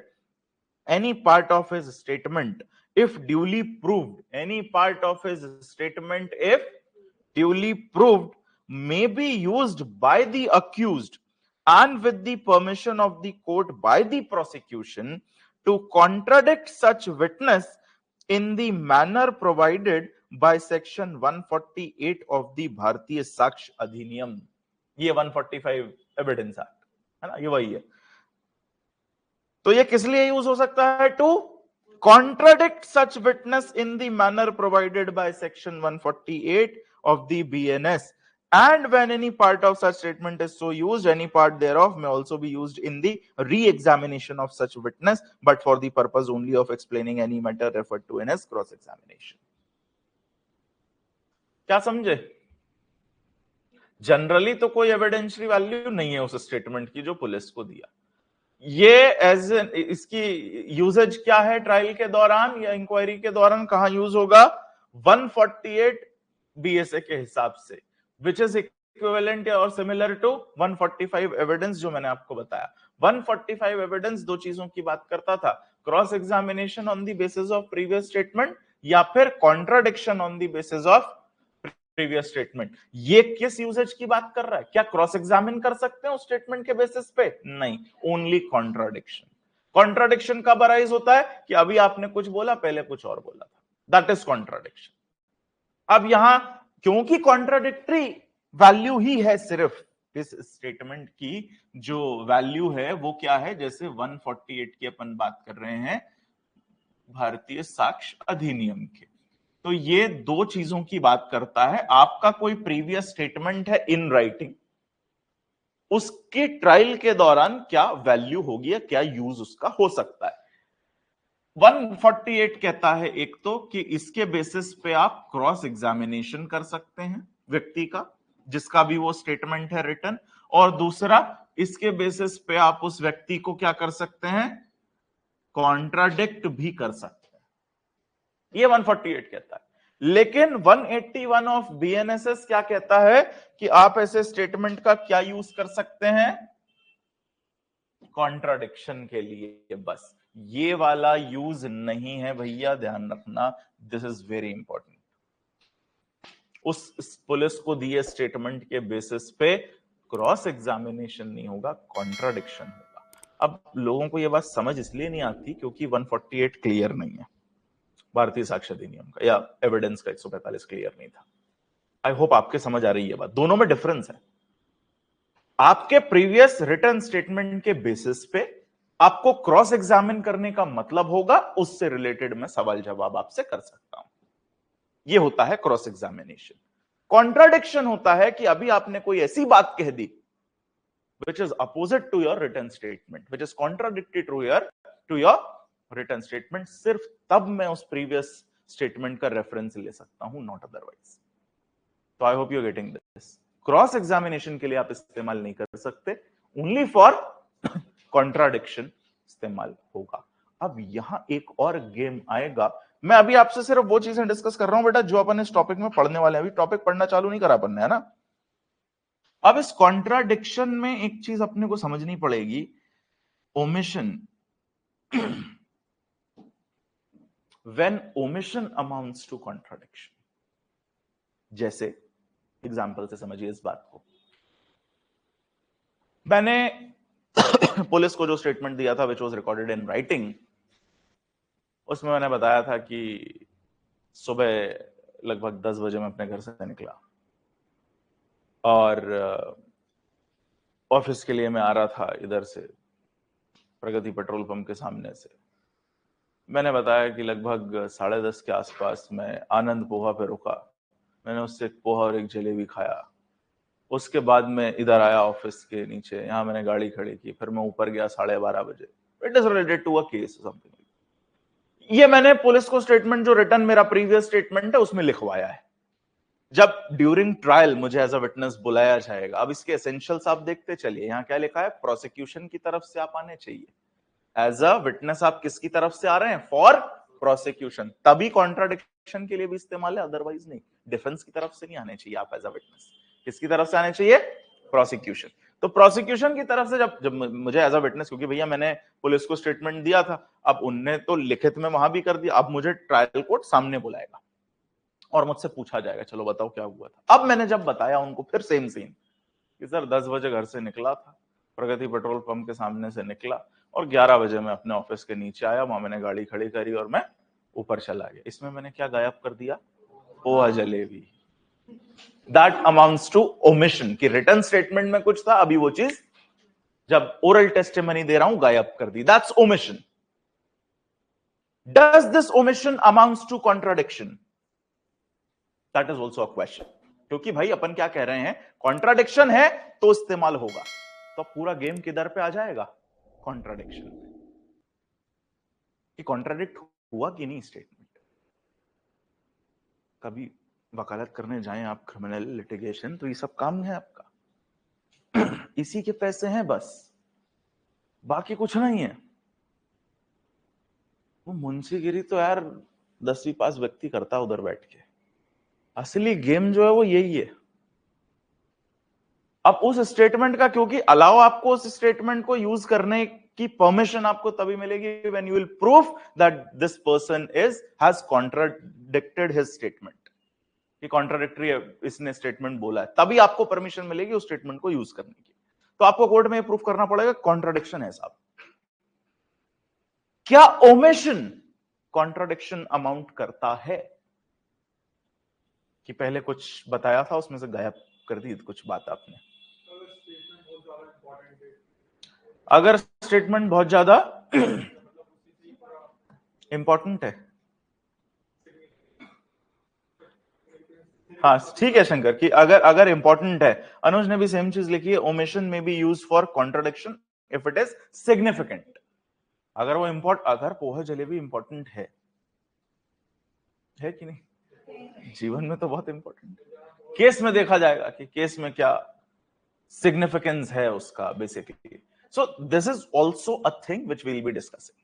any part of his statement if duly proved, any part of his statement if duly proved may be used by the accused and with the permission of the court by the prosecution to contradict such witness in the manner provided by section 148 of the भारतीय साक्ष्य अधिनियम. ये 145 evidence act है ना, ये वही है. तो ये किस लिए यूज हो सकता है? To contradict such witness in the manner provided by section 148 of the BNS, and when any part of such statement is so used, any part thereof may also be used in the re-examination of such witness, but for the purpose only of explaining any matter referred to in as cross examination. क्या समझे? Generally तो कोई evidentiary value नहीं है उस statement की जो police को दिया. ये एज इसकी यूजेज क्या है ट्रायल के दौरान या इंक्वायरी के दौरान, कहां यूज होगा? 148 बीएसए के हिसाब से, विच इज इक्विवेलेंट और सिमिलर टू 145 एविडेंस जो मैंने आपको बताया. 145 एविडेंस दो चीजों की बात करता था, cross examination on the basis of previous statement या फिर contradiction on the basis of previous statement. ये किस यूजेज की बात कर रहा है? क्या क्रॉस एग्जामिन कर सकते हैं उस स्टेटमेंट के बेसिस पे? नहीं, ओनली कॉन्ट्राडिक्शन. कॉन्ट्राडिक्शन कब अराइज होता है? कि अभी आपने कुछ बोला, पहले कुछ और बोला था, दैट इज कॉन्ट्राडिक्शन. अब यहां क्योंकि कॉन्ट्राडिक्टरी वैल्यू ही है, सिर्फ इस स्टेटमेंट की जो वैल्यू है वो क्या है? जैसे 148 की अपन बात कर रहे हैं भारतीय साक्ष्य अधिनियम के, तो ये दो चीजों की बात करता है. आपका कोई प्रीवियस स्टेटमेंट है इन राइटिंग, उसके ट्रायल के दौरान क्या वैल्यू होगी या क्या यूज उसका हो सकता है. 148 कहता है एक तो कि इसके बेसिस पे आप क्रॉस एग्जामिनेशन कर सकते हैं व्यक्ति का जिसका भी वो स्टेटमेंट है रिटन, और दूसरा इसके बेसिस पे आप उस व्यक्ति को क्या कर सकते हैं? कॉन्ट्राडिक्ट भी कर सकते हैं. ये 148 कहता है. लेकिन 181 ऑफ बीएनएसएस क्या कहता है? कि आप ऐसे स्टेटमेंट का क्या यूज कर सकते हैं? कॉन्ट्राडिक्शन के लिए बस. ये वाला यूज नहीं है भैया, ध्यान रखना, दिस इज वेरी इंपॉर्टेंट. उस पुलिस को दिए स्टेटमेंट के बेसिस पे क्रॉस एग्जामिनेशन नहीं होगा, कॉन्ट्राडिक्शन होगा. अब लोगों को यह बात समझ इसलिए नहीं आती क्योंकि 148 क्लियर नहीं है भारतीय साक्ष्य अधिनियम का, या एविडेंस का 145 क्लियर नहीं था. आई होप आपके समझ आ रही है बात. दोनों में डिफरेंस है. आपके प्रीवियस रिटन स्टेटमेंट के बेसिस पे आपको क्रॉस एग्जामिन करने का मतलब होगा उससे रिलेटेड मैं सवाल जवाब आपसे कर सकता हूं. यह होता है क्रॉस एग्जामिनेशन. कॉन्ट्राडिक्शन होता है कि अभी आपने कोई ऐसी बात कह दी which is opposite to your written statement, which is contradictory to your written statement. सिर्फ तब मैं उस प्रीवियस स्टेटमेंट का रेफरेंस ले सकता हूं, नॉट अदरवाइज. तो I hope you are getting this. Cross examination के लिए आप इस्तेमाल नहीं कर सकते, ओनली फॉर कॉन्ट्राडिक्शन इस्तेमाल होगा. अब यहां एक और गेम आएगा. मैं अभी आपसे सिर्फ वो चीजें डिस्कस कर रहा हूं बेटा जो अपन इस टॉपिक में पढ़ने वाले हैं. अभी टॉपिक पढ़ना चालू नहीं करा अपन ने, है ना. अब इस कॉन्ट्राडिक्शन में एक चीज अपने को समझनी पड़ेगी, omission. When omission amounts to contradiction, जैसे एग्जांपल से समझिए इस बात को. मैंने पुलिस को जो स्टेटमेंट दिया था which was recorded in writing, उसमें मैंने बताया था कि सुबह लगभग 10 बजे मैं अपने घर से निकला और ऑफिस के लिए मैं आ रहा था इधर से प्रगति पेट्रोल पंप के सामने से. मैंने बताया कि लगभग 10:30 के आसपास मैं आनंद पोहा पे रुका. मैंने उससे एक पोहा और एक जलेबी खाया. उसके बाद मैं इधर आया ऑफिस के नीचे, यहाँ मैंने गाड़ी खड़ी की, फिर मैं ऊपर गया 12:30 बजे. It is related to a case something. ये मैंने पुलिस को स्टेटमेंट जो रिटर्न मेरा प्रीवियस स्टेटमेंट है उसमें लिखवाया है. जब ड्यूरिंग ट्रायल मुझे एज अ विटनेस बुलाया जाएगा, अब इसके एसेंशियल्स आप देखते चलिए. यहाँ क्या लिखा है? प्रोसिक्यूशन की तरफ से आप आने चाहिए. एज अ विटनेस आप किसकी तरफ से आ रहे हैं? फॉर प्रोसिक्यूशन, तभी कॉन्ट्राडिक्शन के लिए भी इस्तेमाल है, अदरवाइज नहीं। डिफेंस की तरफ से नहीं आने चाहिए आप एज अ विटनेस, किसकी तरफ से आने चाहिए? प्रोसिक्यूशन। तो प्रोसिक्यूशन की तरफ से जब मुझे एज अ विटनेस, क्योंकि भैया मैंने पुलिस को स्टेटमेंट दिया था, अब उनने तो लिखित में वहां भी कर दिया, अब मुझे ट्रायल कोर्ट सामने बुलाएगा और मुझसे पूछा जाएगा चलो बताओ क्या हुआ था। अब मैंने जब बताया उनको फिर सेम सीन कि सर 10 बजे घर से निकला था, प्रगति पेट्रोल पंप के सामने से निकला और 11 बजे मैं अपने ऑफिस के नीचे आया, वहां मैंने गाड़ी खड़ी करी और मैं ऊपर चला गया। इसमें मैंने क्या गायब कर दिया? Poha jalebi. That amounts to omission, कि रिटर्न स्टेटमेंट में कुछ था, अभी वो चीज जब ओरल टेस्टिमनी दे रहा हूं गायब कर दी। That's omission. Does this omission amounts to contradiction? That is also a question. क्योंकि भाई अपन क्या कह रहे हैं, कॉन्ट्राडिक्शन है तो इस्तेमाल होगा, तो पूरा गेम किधर पे आ जाएगा? कॉन्ट्राडिक्शन। कि कॉन्ट्राडिक्ट हुआ कि नहीं स्टेटमेंट। कभी वकालत करने जाएं आप, क्रिमिनल लिटिगेशन, तो ये सब काम है आपका, इसी के पैसे हैं बस, बाकी कुछ नहीं है। वो मुंशीगिरी तो यार 10वीं पास व्यक्ति करता है उधर बैठ के, असली गेम जो है वो यही है। अब उस स्टेटमेंट का, क्योंकि अलाउ आपको उस स्टेटमेंट को यूज करने की परमिशन आपको तभी मिलेगी when you will prove that this person has contradicted his statement, कि कॉन्ट्राडिक्टरी इसने स्टेटमेंट बोला है, तभी आपको परमिशन मिलेगी उस स्टेटमेंट को यूज करने की। तो आपको कोर्ट में प्रूफ करना पड़ेगा कॉन्ट्राडिक्शन है साहब। क्या ओमिशन कॉन्ट्राडिक्शन अमाउंट करता है? कि पहले कुछ बताया था उसमें से गायब कर दी कुछ बात आपने। अगर स्टेटमेंट बहुत ज्यादा इंपॉर्टेंट है, हाँ ठीक है शंकर, कि अगर इंपॉर्टेंट है, अनुज ने भी सेम चीज लिखी है, ओमिशन में B use for contradiction if it is significant. अगर वो अगर पोहा जलेबी इंपॉर्टेंट है कि नहीं? जीवन में तो बहुत इंपॉर्टेंट है। केस में देखा जाएगा कि केस में क्या सिग्निफिकेंस है उसका basically. So this is also a thing which we will be discussing.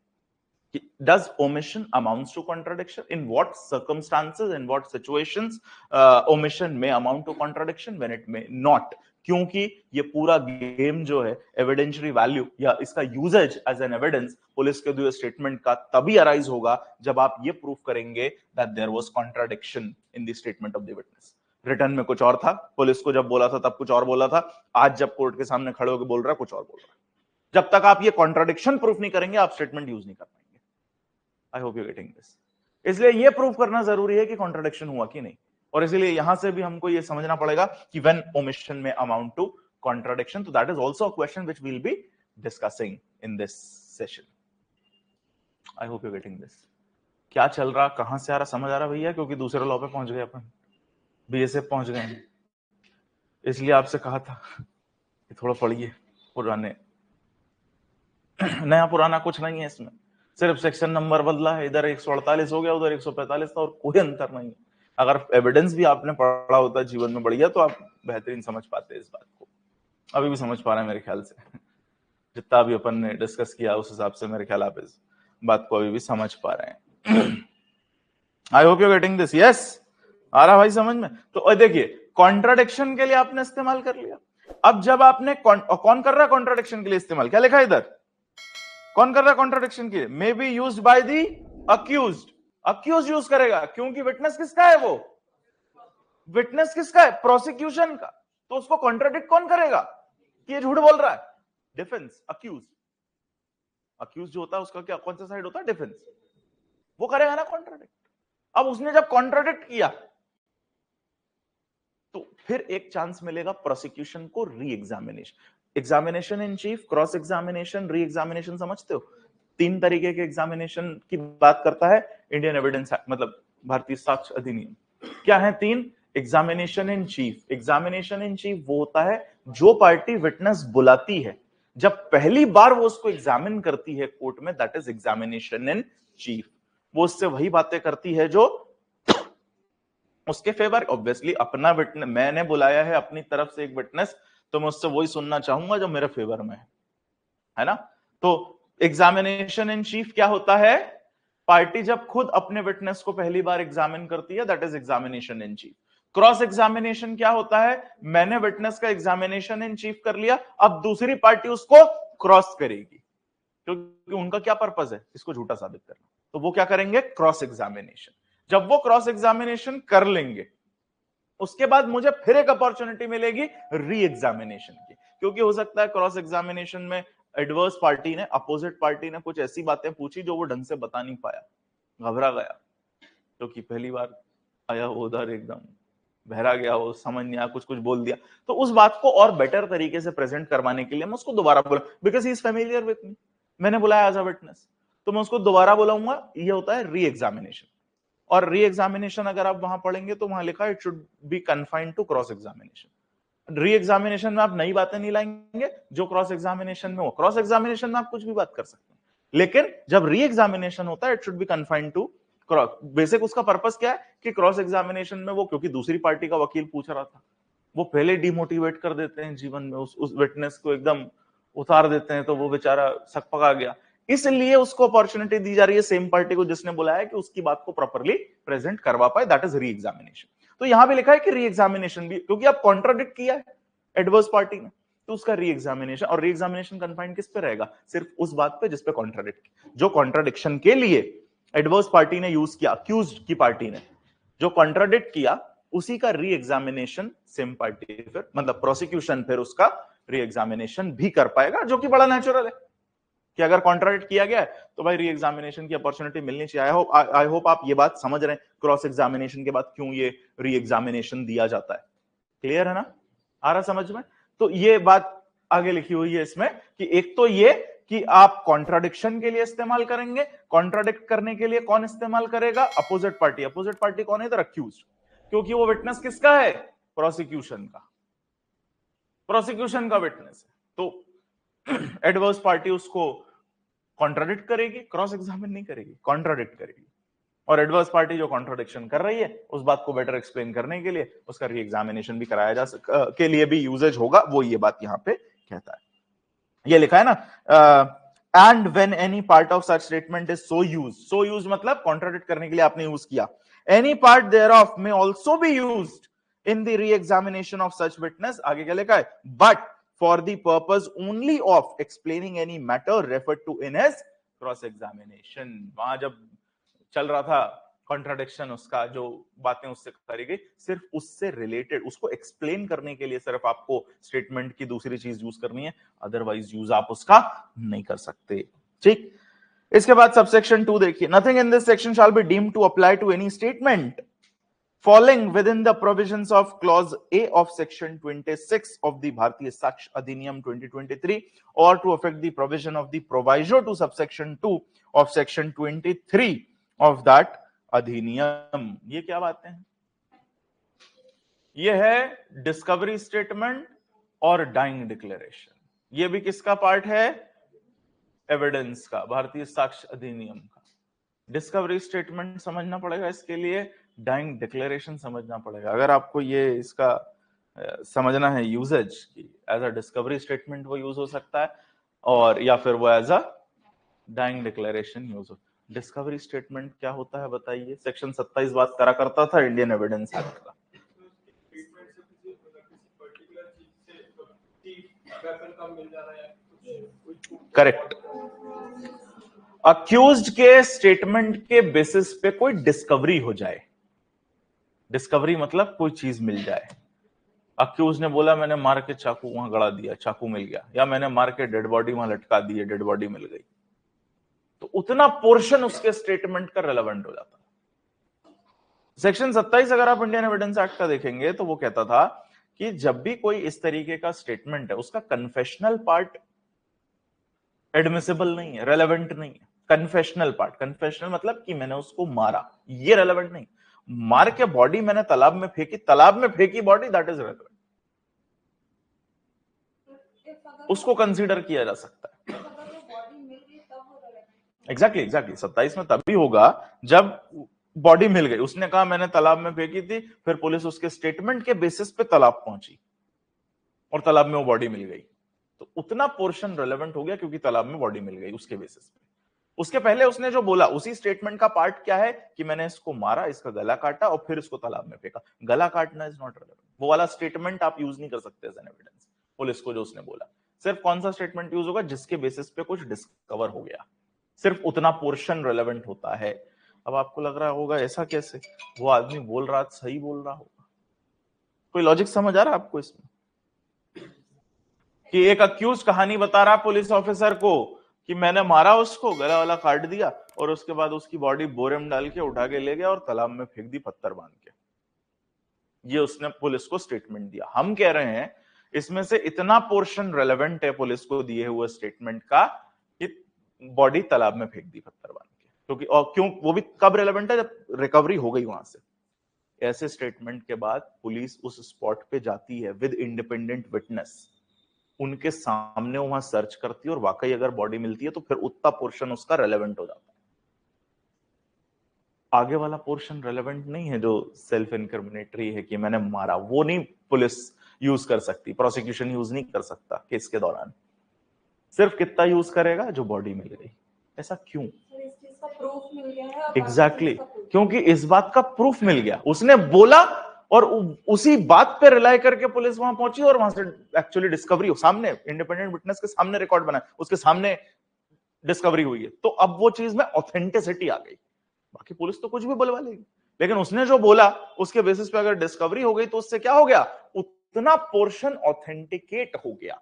Does omission amounts to contradiction? In what circumstances, in what situations omission may amount to contradiction, when it may not? क्योंकि ये पूरा game जो है evidentiary value या इसका uses as an evidence police के दिए statement का तभी अराइज होगा जब आप ये प्रूफ करेंगे that there was contradiction in the statement of the witness. Written में कुछ और था, पुलिस को जब बोला था तब कुछ और बोला था, आज जब कोर्ट के सामने खड़े होकर बोल रहा है कुछ और बोल रहा है। जब तक आप ये कॉन्ट्राडिक्शन प्रूफ नहीं करेंगे आप स्टेटमेंट यूज नहीं कर पाएंगे। आई होप यू गेटिंग दिस। इसलिए ये प्रूफ करना जरूरी है कि कॉन्ट्राडिक्शन हुआ कि नहीं, और इसलिए यहां से भी हमको ये समझना पड़ेगा कि व्हेन ओमिशन में अमाउंट टू कॉन्ट्राडिक्शन, तो that is also a question which we will be discussing in this session. I hope you getting this. क्या चल रहा, कहां से आ रहा, समझ आ रहा भैया? क्योंकि दूसरे लॉ पे पहुंच गए अपन, बीएसएफ पहुंच गए हैं, इसलिए आपसे कहा था कि थोड़ा पढ़िए पुराने। नया पुराना कुछ नहीं है इसमें, सिर्फ सेक्शन नंबर बदला है, इधर 148 हो गया उधर 145 था, और कोई अंतर नहीं है। अगर एविडेंस भी आपने पढ़ा होता जीवन में बढ़िया तो आप बेहतरीन समझ पाते इस बात को। अभी भी समझ पा रहे हैं मेरे ख्याल से, जितना भी अपन ने डिस्कस किया उस हिसाब से मेरे ख्याल आप इस बात को अभी भी समझ पा रहे हैं। I hope you getting this. Yes, आ रहा भाई समझ में? तो देखिए कॉन्ट्राडिक्शन के लिए आपने इस्तेमाल कर लिया। अब जब आपने कौन कर रहा है कॉन्ट्राडिक्शन के लिए इस्तेमाल? क्या लिखा है इधर? कौन कर रहा है कॉन्ट्राडिक्शन के लिए? May be used by the accused. Accused use करेगा क्योंकि विटनेस किसका है? वो विटनेस किसका है? प्रोसिक्यूशन का। तो उसको कॉन्ट्राडिक्ट कौन करेगा कि ये झूठ बोल रहा है? डिफेंस। अक्यूज, अक्यूज जो होता है उसका क्या, कौन सा साइड होता है? डिफेंस। वो करेगा ना कॉन्ट्राडिक्ट। अब उसने जब कॉन्ट्राडिक्ट किया तो फिर एक चांस मिलेगा प्रोसिक्यूशन को re examination. Examination in chief, cross examination, re examination, समझते हो? 3 तरीके के एग्जामिनेशन की बात करता है इंडियन एविडेंस एक्ट, मतलब भारतीय साक्ष्य अधिनियम। क्या है 3? Examination in chief. Examination in chief वो होता है जो पार्टी विटनेस बुलाती है, जब पहली बार वो उसको एग्जामिन करती है कोर्ट में, that is examination in chief. वो उससे वही बातें करती है जो उसके फेवर। ऑब्वियसली अपना विटनेस, मैंने बुलाया है अपनी तरफ से एक विटनेस, तो मैं उससे वही सुनना चाहूंगा जो मेरे फेवर में है ना? तो एग्जामिनेशन इन चीफ क्या होता है? पार्टी जब खुद अपने विटनेस को पहली बार एग्जामिन करती है, that is examination in chief. Cross examination क्या होता है? मैंने विटनेस का एग्जामिनेशन इन चीफ कर लिया, अब दूसरी पार्टी उसको क्रॉस करेगी, क्योंकि उनका क्या पर्पस है? इसको झूठा साबित करना। तो वो क्या करेंगे? Cross examination. जब वो क्रॉस एग्जामिनेशन कर लेंगे, उसके बाद मुझे फिर एक अपॉर्चुनिटी मिलेगी री एग्जामिनेशन की, क्योंकि हो सकता है क्रॉस एग्जामिनेशन में एडवर्स पार्टी ने, अपोजिट पार्टी ने कुछ ऐसी बातें पूछी जो वो ढंग से बता नहीं पाया, घबरा गया, क्योंकि पहली बार आया वो उधर एकदम बहरा गया, वो समझ नहीं आया, कुछ कुछ बोल दिया। तो उस बात को और बेटर तरीके से प्रेजेंट करवाने के लिए मैं उसको दोबारा बोला, because he is familiar with me, मैंने बुलाया एज अ विटनेस, तो मैं उसको दोबारा बुलाऊंगा। ये होता है री एग्जामिनेशन। और री एग्जामिनेशन अगर आप वहां पढ़ेंगे तो वहां लिखा है it should be confined to cross examination. Reexamination में आप नई बातें नहीं लाएंगे, जो क्रॉस एग्जामिनेशन में हो। क्रॉस एग्जामिनेशन में आप कुछ भी बात कर सकते हैं, लेकिन जब री एग्जामिनेशन होता है it should be confined to cross. Basic उसका पर्पस क्या है कि क्रॉस एग्जामिनेशन में वो, क्योंकि दूसरी पार्टी का वकील पूछ रहा था, वो पहले डिमोटिवेट कर देते हैं जीवन में, उस विटनेस को एकदम उतार देते हैं, तो वो बेचारा सकपका गया। इसलिए उसको अपॉर्चुनिटी दी जा रही है सेम पार्टी को जिसने बुलाया कि उसकी बात को प्रॉपर्ली प्रेजेंट करवा पाए, दैट इज री एग्जामिनेशन। तो यहां भी लिखा है कि री एग्जामिनेशन भी, क्योंकि आप कॉन्ट्राडिक्ट किया है एडवर्स पार्टी ने, तो उसका री एग्जामिनेशन। और री एग्जामिनेशन कन्फाइंड किस पे रहेगा? सिर्फ उस बात पे जिस पे कॉन्ट्राडिक्ट, जो कॉन्ट्राडिक्शन के लिए एडवर्स पार्टी ने यूज किया, अक्यूज्ड की पार्टी ने जो कॉन्ट्राडिक्ट किया, उसी का री एग्जामिनेशन सेम पार्टी फिर, मतलब प्रोसिक्यूशन फिर उसका री एग्जामिनेशन भी कर पाएगा, जो कि बड़ा नेचुरल है कि अगर कॉन्ट्राडिक्ट किया गया है तो भाई री एग्जामिनेशन की अपॉर्चुनिटी मिलनी चाहिए। आई होप आप ये बात समझ रहे हैं, क्रॉस एग्जामिनेशन के बाद क्यों ये री एग्जामिनेशन दिया जाता है। क्लियर है ना? आ रहा समझ में? तो ये बात आगे लिखी हुई है इसमें कि एक तो ये कि आप कॉन्ट्राडिक्शन के लिए इस्तेमाल करेंगे, कॉन्ट्राडिक्ट करने के लिए कौन इस्तेमाल करेगा? Opposite party. अपोजिट पार्टी कौन है इधर? अक्यूज्ड, क्योंकि वो विटनेस किसका है? प्रोसिक्यूशन का, प्रोसिक्यूशन का विटनेस है। तो एडवर्स पार्टी उसको कॉन्ट्राडिक्ट करेगी, क्रॉस एग्जामिन नहीं करेगी, कॉन्ट्राडिक्ट करेगी। और एडवर्स पार्टी जो कॉन्ट्राडिक्शन कर रही है उस बात को बेटर एक्सप्लेन करने के लिए उसका री एग्जामिनेशन भी कराया जा के लिए भी यूजेज होगा, वो ये बात यहां पे कहता है। ये लिखा है ना, and when any part of such statement is so use मतलब कॉन्ट्राडिक्ट करने के लिए आपने यूज किया, any part thereof may also be used in the re examination of such witness. आगे क्या लिखा है? But for the purpose only of explaining any matter referred to in as cross examination. वहां जब चल रहा था कॉन्ट्राडिक्शन, उसका जो बातें उससे करी गई, सिर्फ उससे रिलेटेड, उसको एक्सप्लेन करने के लिए सिर्फ आपको स्टेटमेंट की दूसरी चीज यूज करनी है, अदरवाइज यूज आप उसका नहीं कर सकते। ठीक, इसके बाद सबसेक्शन 2 देखिए, nothing in this section shall be deemed to apply to any statement falling within the provisions of clause A of section 26 of the Bharatiya Saksh Adhiniyam 2023 or to affect the provision of the proviso to subsection 2 of section 23 of that Adhiniyam। ये क्या बातें हैं? ये है discovery statement और dying declaration. ये भी किसका पार्ट है? एविडेंस का, भारतीय साक्ष्य अधिनियम का। डिस्कवरी स्टेटमेंट समझना पड़ेगा, इसके लिए डाइंग डिक्लेरेशन समझना पड़ेगा। अगर आपको ये इसका समझना है यूजेज की, एज अ डिस्कवरी स्टेटमेंट वो यूज हो सकता है, और या फिर वो as a dying declaration use हो। डिस्कवरी स्टेटमेंट क्या होता है बताइए? सेक्शन 27 बात करा करता था इंडियन एविडेंस एक्ट का। करेक्ट, अक्यूज्ड के स्टेटमेंट के बेसिस पे कोई डिस्कवरी हो जाए। डिस्कवरी मतलब कोई चीज मिल जाए। अक्यूज ने बोला मैंने मार के चाकू वहां गड़ा दिया, चाकू मिल गया, या मैंने मार के डेड बॉडी वहां लटका दी है, डेड बॉडी मिल गई, तो उतना पोर्शन उसके स्टेटमेंट का रेलेवेंट हो जाता है। सेक्शन 27 अगर आप इंडियन एविडेंस एक्ट का देखेंगे तो वो कहता था कि जब भी कोई इस तरीके का स्टेटमेंट है, उसका कन्फेशनल पार्ट एडमिसिबल नहीं है, रेलेवेंट नहीं है। कन्फेशनल पार्ट, कन्फेशनल मतलब कि मैंने उसको मारा, ये रेलेवेंट नहीं। मार के बॉडी मैंने तालाब में फेंकी, तालाब में फेंकी बॉडी, दैट इज रेलेवेंट, उसको कंसीडर किया जा सकता है। एग्जैक्टली 27 में तभी होगा जब बॉडी मिल गई। उसने कहा मैंने तालाब में फेंकी थी, फिर पुलिस उसके स्टेटमेंट के बेसिस पे तालाब पहुंची और तालाब में वो बॉडी मिल गई, तो उतना पोर्शन रेलेवेंट हो गया क्योंकि तालाब में बॉडी मिल गई उसके बेसिस पे। उसके पहले उसने जो बोला उसी स्टेटमेंट का पार्ट क्या है कि मैंने इसको मारा, इसका गला काटा और फिर इसको तालाब में फेंका। गला काटना इज नॉट रेलेवेंट, वो वाला स्टेटमेंट आप यूज नहीं कर सकते एज एन एविडेंस। पुलिस को जो उसने बोला, सिर्फ कौन सा स्टेटमेंट यूज होगा जिसके बेसिस पे कुछ डिस्कवर हो गया, सिर्फ उतना पोर्शन रेलेवेंट होता है। अब आपको लग रहा होगा ऐसा कैसे, वो आदमी बोल रहा सही बोल रहा होगा, कोई लॉजिक समझ आ रहा है आपको इसमें? कि एक अक्यूज कहानी बता रहा पुलिस ऑफिसर को कि मैंने मारा उसको, गला वाला काट दिया और उसके बाद उसकी बॉडी बोरे में डाल के उठा के ले गया और तालाब में फेंक दी पत्थर बांध के। ये उसने पुलिस को स्टेटमेंट दिया। हम कह रहे हैं इसमें से इतना पोर्शन रेलेवेंट है पुलिस को दिए हुए स्टेटमेंट का कि बॉडी तालाब में फेंक दी पत्थर बांध के, क्योंकि और क्यों वो भी कब रेलेवेंट है, जब रिकवरी हो गई वहां से। ऐसे स्टेटमेंट के बाद पुलिस उस स्पॉट पे जाती है विद इंडिपेंडेंट विटनेस, उनके सामने वहां सर्च करती है और वाकई अगर बॉडी मिलती है तो फिर उतना पोर्शन उसका रेलेवेंट हो जाता है। आगे वाला पोर्शन रेलेवेंट नहीं है जो सेल्फ इनक्रिमिनेटरी है कि मैंने मारा, वो नहीं पुलिस यूज कर सकती, प्रोसिक्यूशन यूज नहीं कर सकता केस के दौरान। सिर्फ कितना यूज करेगा, जो बॉडी मिल गई। ऐसा क्यों? इस चीज का प्रूफ मिल गया है। एग्जैक्टली, क्योंकि इस बात का प्रूफ मिल गया, उसने बोला और उसी बात पे रिलाई करके पुलिस वहां पहुंची और वहां से एक्चुअली डिस्कवरी हो, सामने इंडिपेंडेंट विटनेस के सामने रिकॉर्ड बना, उसके सामने डिस्कवरी हुई है। तो अब वो चीज में ऑथेंटिसिटी आ गई। बाकी पुलिस तो कुछ भी बुलवा लेगी, लेकिन उसने जो बोला उसके बेसिस पे अगर डिस्कवरी हो गई तो उससे क्या हो गया, उतना पोर्शन ऑथेंटिकेट हो गया,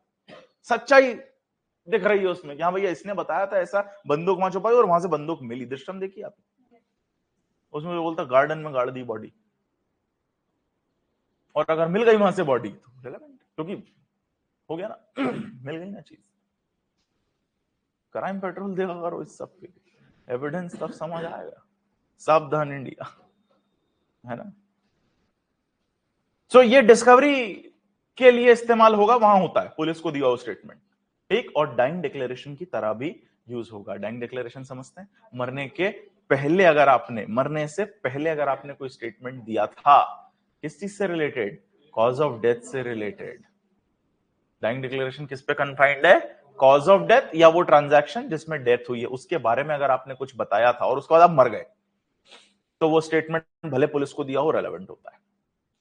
सच्चाई दिख रही है उसमें कि हाँ भैया इसने बताया था ऐसा, बंदूक वहां छुपाई और वहां से बंदूक मिली। दृश्यम देखिए आप, उसमें जो बोलता गार्डन में गाड़ दी बॉडी, और अगर मिल गई वहां से बॉडी तो रेलेवेंट, क्योंकि हो गया ना मिल गई ना चीज। क्राइम पेट्रोल देखा करो इस सब पे, एविडेंस तब समझ आएगा। सावधान इंडिया, है ना। सो ये डिस्कवरी के लिए इस्तेमाल होगा, वहां होता है पुलिस को दिया हुआ स्टेटमेंट, ठीक। और डाइंग डिक्लेरेशन की तरह भी यूज होगा। डाइंग डिक्लेरेशन समझते हैं, मरने के पहले अगर आपने, मरने से पहले अगर आपने कोई स्टेटमेंट दिया था, किस चीज से रिलेटेड, कॉज ऑफ डेथ से रिलेटेड। डाइंग डिक्लेरेशन किस पे कन्फाइंड है, कॉज ऑफ डेथ या वो ट्रांजैक्शन जिसमें डेथ हुई है उसके बारे में अगर आपने कुछ बताया था और उसके बाद आप मर गए, तो वो स्टेटमेंट भले पुलिस को दिया हो रेलेवेंट होता है।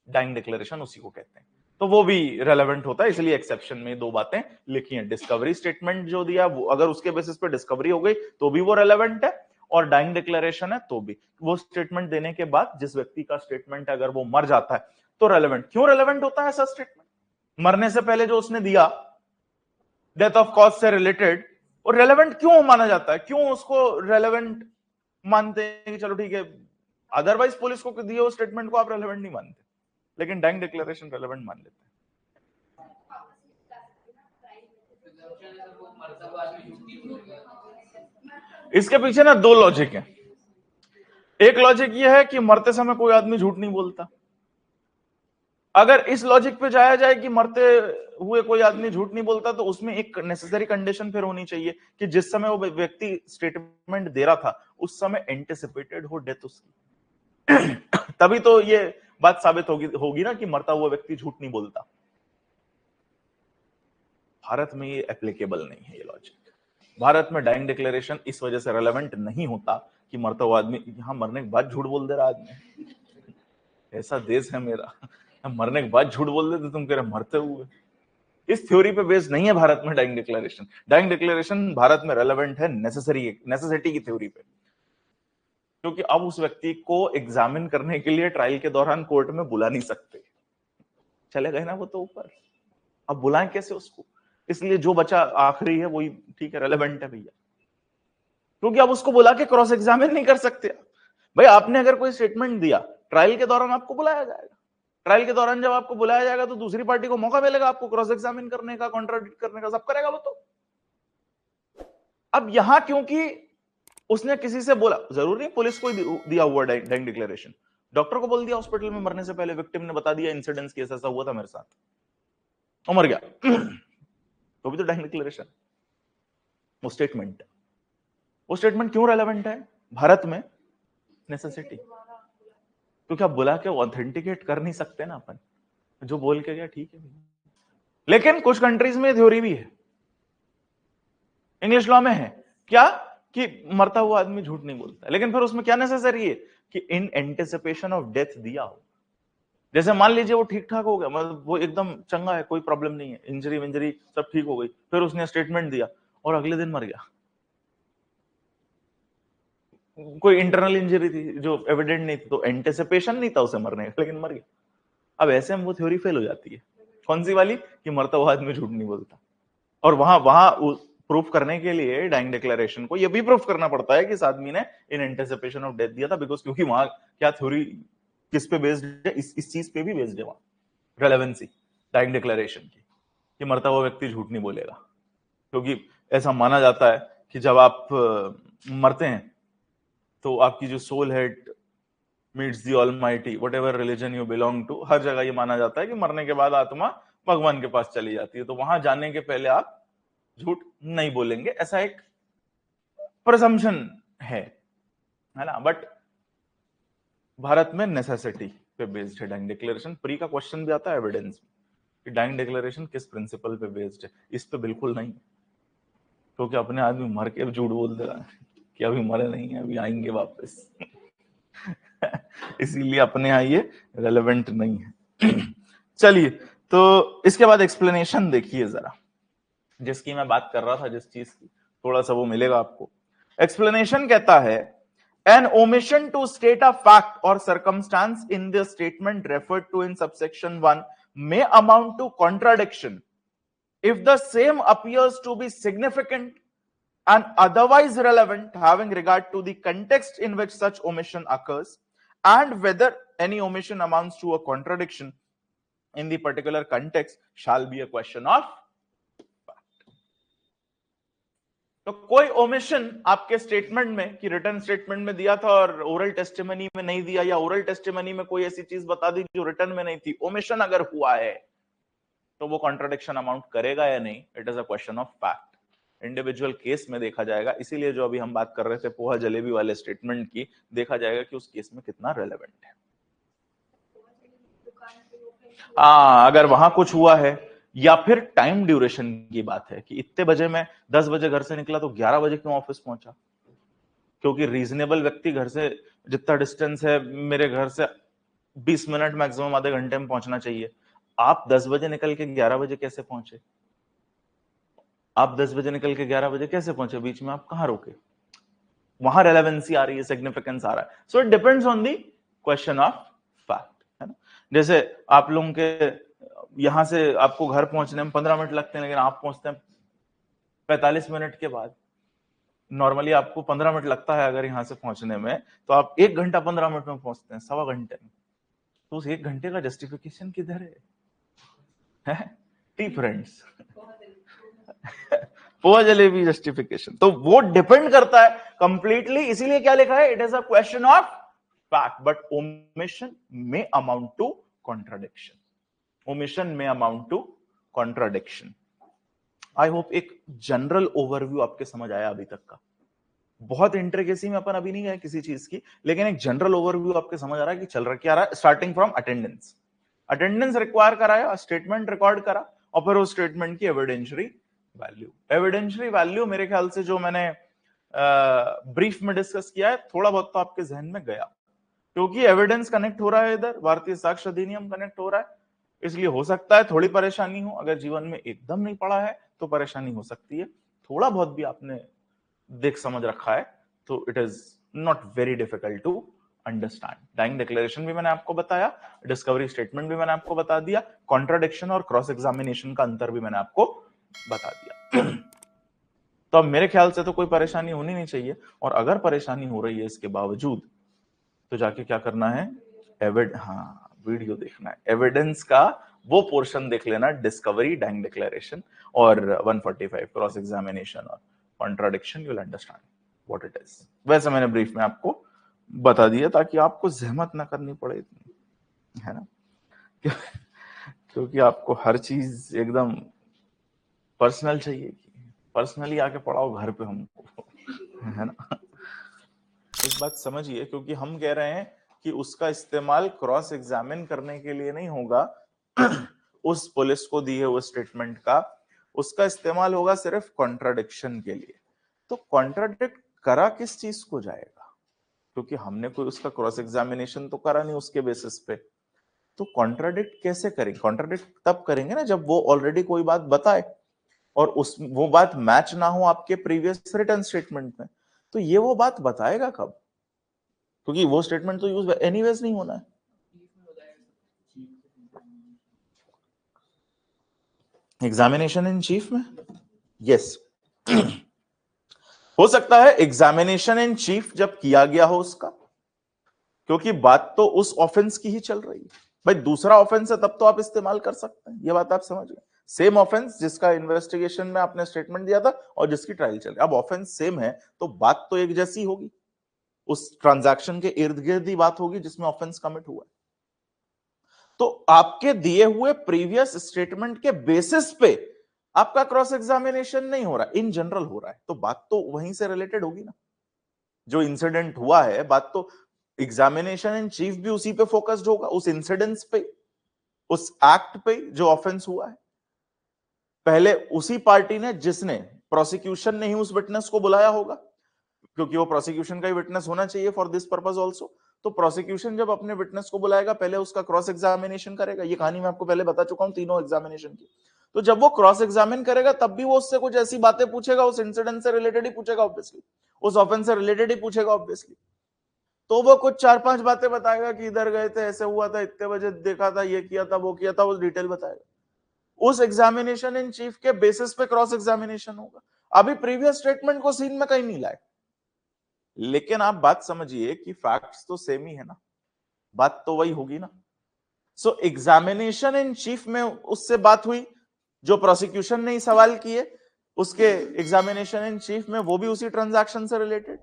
डाइंग डिक्लेरेशन उसी को कहते हैं, तो वो भी रेलेवेंट होता है। इसलिए एक्सेप्शन में दो बातें लिखी हैं, डिस्कवरी स्टेटमेंट जो दिया वो अगर उसके बेसिस पे डिस्कवरी हो गई तो भी वो रेलेवेंट है, और डाइंग डिक्लेरेशन है तो भी। वो स्टेटमेंट देने के बाद जिस व्यक्ति का स्टेटमेंट अगर वो मर जाता है तो रेलेवेंट। क्यों रेलेवेंट होता है ऐसा स्टेटमेंट? मरने से पहले जो उसने दिया डेथ ऑफ कॉज से रिलेटेड, और रेलेवेंट क्यों माना जाता है, क्यों उसको रेलेवेंट मानते हैं कि चलो ठीक है, अदरवाइज पुलिस को दिए हुए स्टेटमेंट को आप रेलेवेंट नहीं मानते, लेकिन डाइंग डिक्लेरेशन रेलेवेंट मान लेते हैं। इसके पीछे ना दो लॉजिक है। एक लॉजिक यह है कि मरते समय कोई आदमी झूठ नहीं बोलता। अगर इस लॉजिक पे जाया जाए कि मरते हुए कोई आदमी झूठ नहीं बोलता, तो उसमें एक नेसेसरी कंडीशन फिर होनी चाहिए कि जिस समय वो व्यक्ति स्टेटमेंट दे रहा था उस समय एंटिसिपेटेड हो डेथ उसकी तभी तो ये बात साबित होगी ना कि मरता हुआ व्यक्ति झूठ नहीं बोलता। भारत में ये एप्लीकेबल नहीं है ये लॉजिक। भारत में डाइंग डिक्लेरेशन इस वजह से रेलेवेंट नहीं होता कि मरता हुआ आदमी यहां मरने के बाद झूठ बोल दे रहा आदमी, ऐसा देश है मेरा, मरने के बाद झूठ बोल देते, तुम कह रहे मरते हुए। इस थ्योरी पे बेस्ड नहीं है भारत में dying declaration. Dying declaration Bharat में रेलेवेंट है नेसेसिटी की थ्योरी पे, क्योंकि अब उस व्यक्ति को एग्जामिन करने के लिए ट्रायल के दौरान कोर्ट में बुला नहीं सकते, चले गए ना वो तो ऊपर, अब बुलाएं कैसे उसको? इसलिए जो बचा आखिरी है वही ठीक है, रेलेवेंट है भैया, क्योंकि आप उसको बुला के क्रॉस एग्जामिन नहीं कर सकते। भाई आपने अगर कोई स्टेटमेंट दिया, ट्रायल के दौरान आपको बुलाया जाएगा, ट्रायल के दौरान जब आपको बुलाया जाएगा तो दूसरी पार्टी को मौका मिलेगा आपको क्रॉस एग्जामिन करने का, कॉन्ट्राडिक्ट करने का, सब करेगा वो तो। अब यहां क्योंकि उसने किसी से बोला, जरूरी नहीं पुलिस को दिया हुआ डाइंग डिक्लेरेशन, डॉक्टर को बोल दिया हॉस्पिटल में मरने से पहले, विक्टिम ने बता दिया इंसिडेंस केस ऐसा हुआ था मेरे साथ और मर गया तो भी तो डाइंग डिक्लेरेशन। वो स्टेटमेंट क्यों रेलेवेंट है भारत में? नेसेसिटी, क्योंकि आप बुला के ऑथेंटिकेट कर नहीं सकते ना अपन, जो बोल के गया ठीक है। लेकिन कुछ कंट्रीज में थ्योरी भी है, इंग्लिश लॉ में है क्या, कि मरता हुआ आदमी झूठ नहीं बोलता, लेकिन फिर उसमें क्या नेसेसरी है कि इन एंटिसिपेशन ऑफ डेथ दिया हो। जैसे मान लीजिए वो ठीक ठाक हो गया, मतलब वो एकदम चंगा है, कोई प्रॉब्लम नहीं है, इंजरी विंजरी सब ठीक हो गई, फिर उसने स्टेटमेंट दिया और अगले दिन मर गया। कोई इंटरनल इंजरी थी जो एविडेंट नहीं थी, तो एंटिसिपेशन नहीं था उसे मरने का, लेकिन मर गया। अब ऐसे में वो थ्योरी फेल हो जाती है। कौन सी वाली? कि मरता हुआ आदमी झूठ नहीं बोलता। और वहां प्रूफ करने के लिए डाइंग डिक्लेरेशन को ये भी प्रूफ करना पड़ता है कि इस आदमी ने इन एंटिसिपेशन ऑफ डेथ दिया था, बिकॉज क्योंकि वहां क्या थ्योरी किस पे बेस्ड है, इस चीज पे भी बेस्ड है वहां रेलेवेंसी डाइंग डिक्लेरेशन की, कि मरता हुआ व्यक्ति झूठ नहीं बोलेगा। क्योंकि ऐसा माना जाता है कि जब आप मरते हैं तो आपकी जो सोल है meets the almighty, whatever religion you belong to, हर जगह ये माना जाता है कि मरने के बाद आत्मा भगवान के पास चली जाती है, तो वहां जाने के पहले आप झूठ नहीं बोलेंगे, ऐसा एक प्रिजम्पशन है ना। बट भारत में नेसेसिटी पे बेस्ड है डाइंग डिक्लेरेशन। प्री का क्वेश्चन भी आता है एविडेंस कि डाइंग डिक्लेरेशन किस प्रिंसिपल पे बेस्ड है, इस पे बिल्कुल नहीं, क्योंकि अपने आदमी मर के झूठ बोल दे रहा है कि अभी मरे नहीं है, अभी आएंगे वापस इसीलिए अपने यहाँ ये रेलेवेंट नहीं है। चलिए, तो इसके बाद एक्सप्लेनेशन देखिए जरा, जिसकी मैं बात कर रहा था, जिस चीज की, थोड़ा सा वो मिलेगा आपको। एक्सप्लेनेशन कहता है an omission to state a fact or circumstance in the statement referred to in subsection 1 may amount to contradiction if the same appears to be significant and otherwise relevant, having regard to the context in which such omission occurs, and whether any omission amounts to a contradiction in the particular context shall be a question of fact. तो कोई omission आपके statement में, कि written statement में दिया था और oral testimony में नहीं दिया, या ओरल टेस्टिमनी में कोई ऐसी चीज बता दी जो रिटर्न में नहीं थी, ओमिशन अगर हुआ है तो वो कॉन्ट्राडिक्शन अमाउंट करेगा या नहीं, it is a question of fact. Individual case में देखा जाएगा। इसीलिए जो अभी हम बात कर रहे थे पोहा जलेबी वाले स्टेटमेंट की, देखा जाएगा कि उस केस में कितना रेलेवेंट है। अगर वहां कुछ हुआ है, या फिर टाइम ड्यूरेशन की बात है कि इतने बजे में 10 बजे घर से निकला तो 11 बजे क्यों ऑफिस पहुंचा, क्योंकि रीजनेबल व्यक्ति घर से जितना डिस्टेंस है, मेरे घर से 20 मिनट मैक्सिमम आधे घंटे में पहुंचना चाहिए, आप 10 बजे निकल के 11 बजे कैसे पहुंचे? आप 10 बजे निकल के 11 बजे कैसे पहुंचे? बीच में आप कहां रुके? वहां रेलेवेंसी आ रही है, सिग्निफिकेंस आ रहा है। So it depends on the question of fact, है ना। जैसे आप लोगों के यहां से आपको घर पहुंचने में 15 मिनट लगते हैं, लेकिन आप पहुंचते हैं 45 मिनट के बाद। नॉर्मली आपको 15 मिनट लगता है अगर यहां से पहुंचने में, तो आप 1 घंटा 15 मिनट में पहुंचते हैं, सवा घंटे में। तो उस 1 घंटे का जस्टिफिकेशन किधर है? T friends poha jalebi justification. तो वो डिपेंड करता है कंप्लीटली, इसीलिए क्या लिखा है, it is a question of fact, but omission may amount to contradiction. Omission में amount to contradiction. I hope एक जनरल ओवरव्यू आपके समझ आया अभी तक का। बहुत इंट्रिकेसी में अपन अभी नहीं गए किसी चीज की, लेकिन एक जनरल ओवरव्यू आपके समझ आ रहा है कि चल रहा क्या रहा है। Starting from attendance, attendance require कराया, स्टेटमेंट रिकॉर्ड करा, और फिर उस स्टेटमेंट की एविडेंशियरी वैल्यू। एविडेंशियरी वैल्यू मेरे ख्याल से जो मैंने ब्रीफ में डिस्कस किया है, थोड़ा बहुत तो आपके जहन में गया, क्योंकि एविडेंस कनेक्ट हो रहा है, इधर भारतीय साक्ष्य अधिनियम कनेक्ट हो रहा है, इसलिए हो सकता है थोड़ी परेशानी हो। अगर जीवन में एकदम नहीं पढ़ा है तो परेशानी हो सकती है, थोड़ा बहुत भी आपने देख समझ रखा है तो it is not very difficult to understand. Dying declaration भी मैंने आपको बताया, डिस्कवरी स्टेटमेंट भी मैंने आपको बता दिया, कॉन्ट्राडिक्शन और क्रॉस एग्जामिनेशन का अंतर भी मैंने आपको बता दिया। तो अब मेरे ख्याल से तो कोई परेशानी होनी नहीं चाहिए, और अगर परेशानी हो रही है इसके बावजूद, तो जाके क्या करना है, वीडियो देखना है, एविडेंस का वो पोर्शन देख लेना, डिस्कवरी, डाइंग डिक्लेरेशन और 145 क्रॉस एग्जामिनेशन और contradiction. You will understand what it is. वैसे मैंने ब्रीफ में आपको बता दिया ताकि आपको जहमत ना करनी पड़े इतनी, है ना, क्योंकि आपको हर चीज एकदम पर्सनल चाहिए, पर्सनली आके पढ़ाओ घर पे हमको, है ना। एक बात समझिए, क्योंकि हम कह रहे हैं कि उसका इस्तेमाल क्रॉस एग्जामिन करने के लिए नहीं होगा, उस पुलिस को दिए हुए स्टेटमेंट का उसका इस्तेमाल होगा सिर्फ कॉन्ट्राडिक्शन के लिए। तो कॉन्ट्राडिक्ट करा किस चीज को जाएगा, क्योंकि हमने कोई उसका क्रॉस एग्जामिनेशन तो करा नहीं उसके बेसिस पे, तो कॉन्ट्राडिक्ट कैसे करेंगे? कॉन्ट्राडिक्ट तब करेंगे ना जब वो ऑलरेडी कोई बात बताए और वो बात मैच ना हो आपके प्रीवियस रिटर्न स्टेटमेंट में। तो ये वो बात बताएगा कब? क्योंकि वो स्टेटमेंट तो यूज एनीवेज नहीं होना है। एग्जामिनेशन इन चीफ में यस हो सकता है एग्जामिनेशन इन चीफ जब किया गया हो उसका, क्योंकि बात तो उस ऑफेंस की ही चल रही है। भाई दूसरा ऑफेंस है तब तो आप इस्तेमाल कर सकते हैं, ये बात आप समझ गए। सेम ऑफेंस जिसका इन्वेस्टिगेशन में आपने स्टेटमेंट दिया था और जिसकी ट्रायल चल रही है, अब ऑफेंस सेम है तो बात तो एक जैसी होगी, उस ट्रांजैक्शन के इर्द गिर्द ही बात होगी जिसमें ऑफेंस कमिट हुआ है। तो आपके दिए हुए प्रीवियस स्टेटमेंट के बेसिस पे आपका क्रॉस एग्जामिनेशन नहीं हो रहा, इन जनरल हो रहा है, तो बात तो वहीं से रिलेटेड होगी ना। जो इंसिडेंट हुआ है, बात तो एग्जामिनेशन इन चीफ भी उसी पे फोकस्ड होगा, उस इंसिडेंट्स पे, उस एक्ट पे जो ऑफेंस हुआ है। पहले उसी पार्टी ने जिसने, प्रोसिक्यूशन ने ही उस विटनेस को बुलाया होगा, क्योंकि वो प्रोसिक्यूशन का ही विटनेस होना चाहिए फॉर दिस पर्पस ऑल्सो। तो प्रोसिक्यूशन जब अपने विटनेस को बुलाएगा पहले उसका क्रॉस एग्जामिनेशन करेगा। ये कहानी मैं आपको पहले बता चुका हूं तीनों एग्जामिनेशन की। तो जब वो क्रॉस एग्जामिन करेगा तब भी वो उससे कुछ ऐसी बातें पूछेगा, उस इंसिडेंट से रिलेटेड ही पूछेगा ऑब्वियसली, उस ऑफेंस से रिलेटेड ही पूछेगा ऑब्वियसली। तो वो कुछ 4-5 बातें बताएगा कि इधर गए थे, ऐसे हुआ था, इतने बजे देखा था, ये किया था, वो किया था, वो डिटेल बताएगा। उस एग्जामिनेशन इन चीफ के बेसिस पे क्रॉस एग्जामिनेशन होगा। अभी प्रीवियस स्टेटमेंट को सीन में कहीं नहीं लाए, लेकिन आप बात समझिए कि फैक्ट्स तो सेम ही है ना, बात तो वही होगी ना। सो एग्जामिनेशन इन चीफ में उससे बात हुई, जो प्रोसिक्यूशन ने ही सवाल किए उसके एग्जामिनेशन इन चीफ में, वो भी उसी ट्रांजैक्शन से रिलेटेड।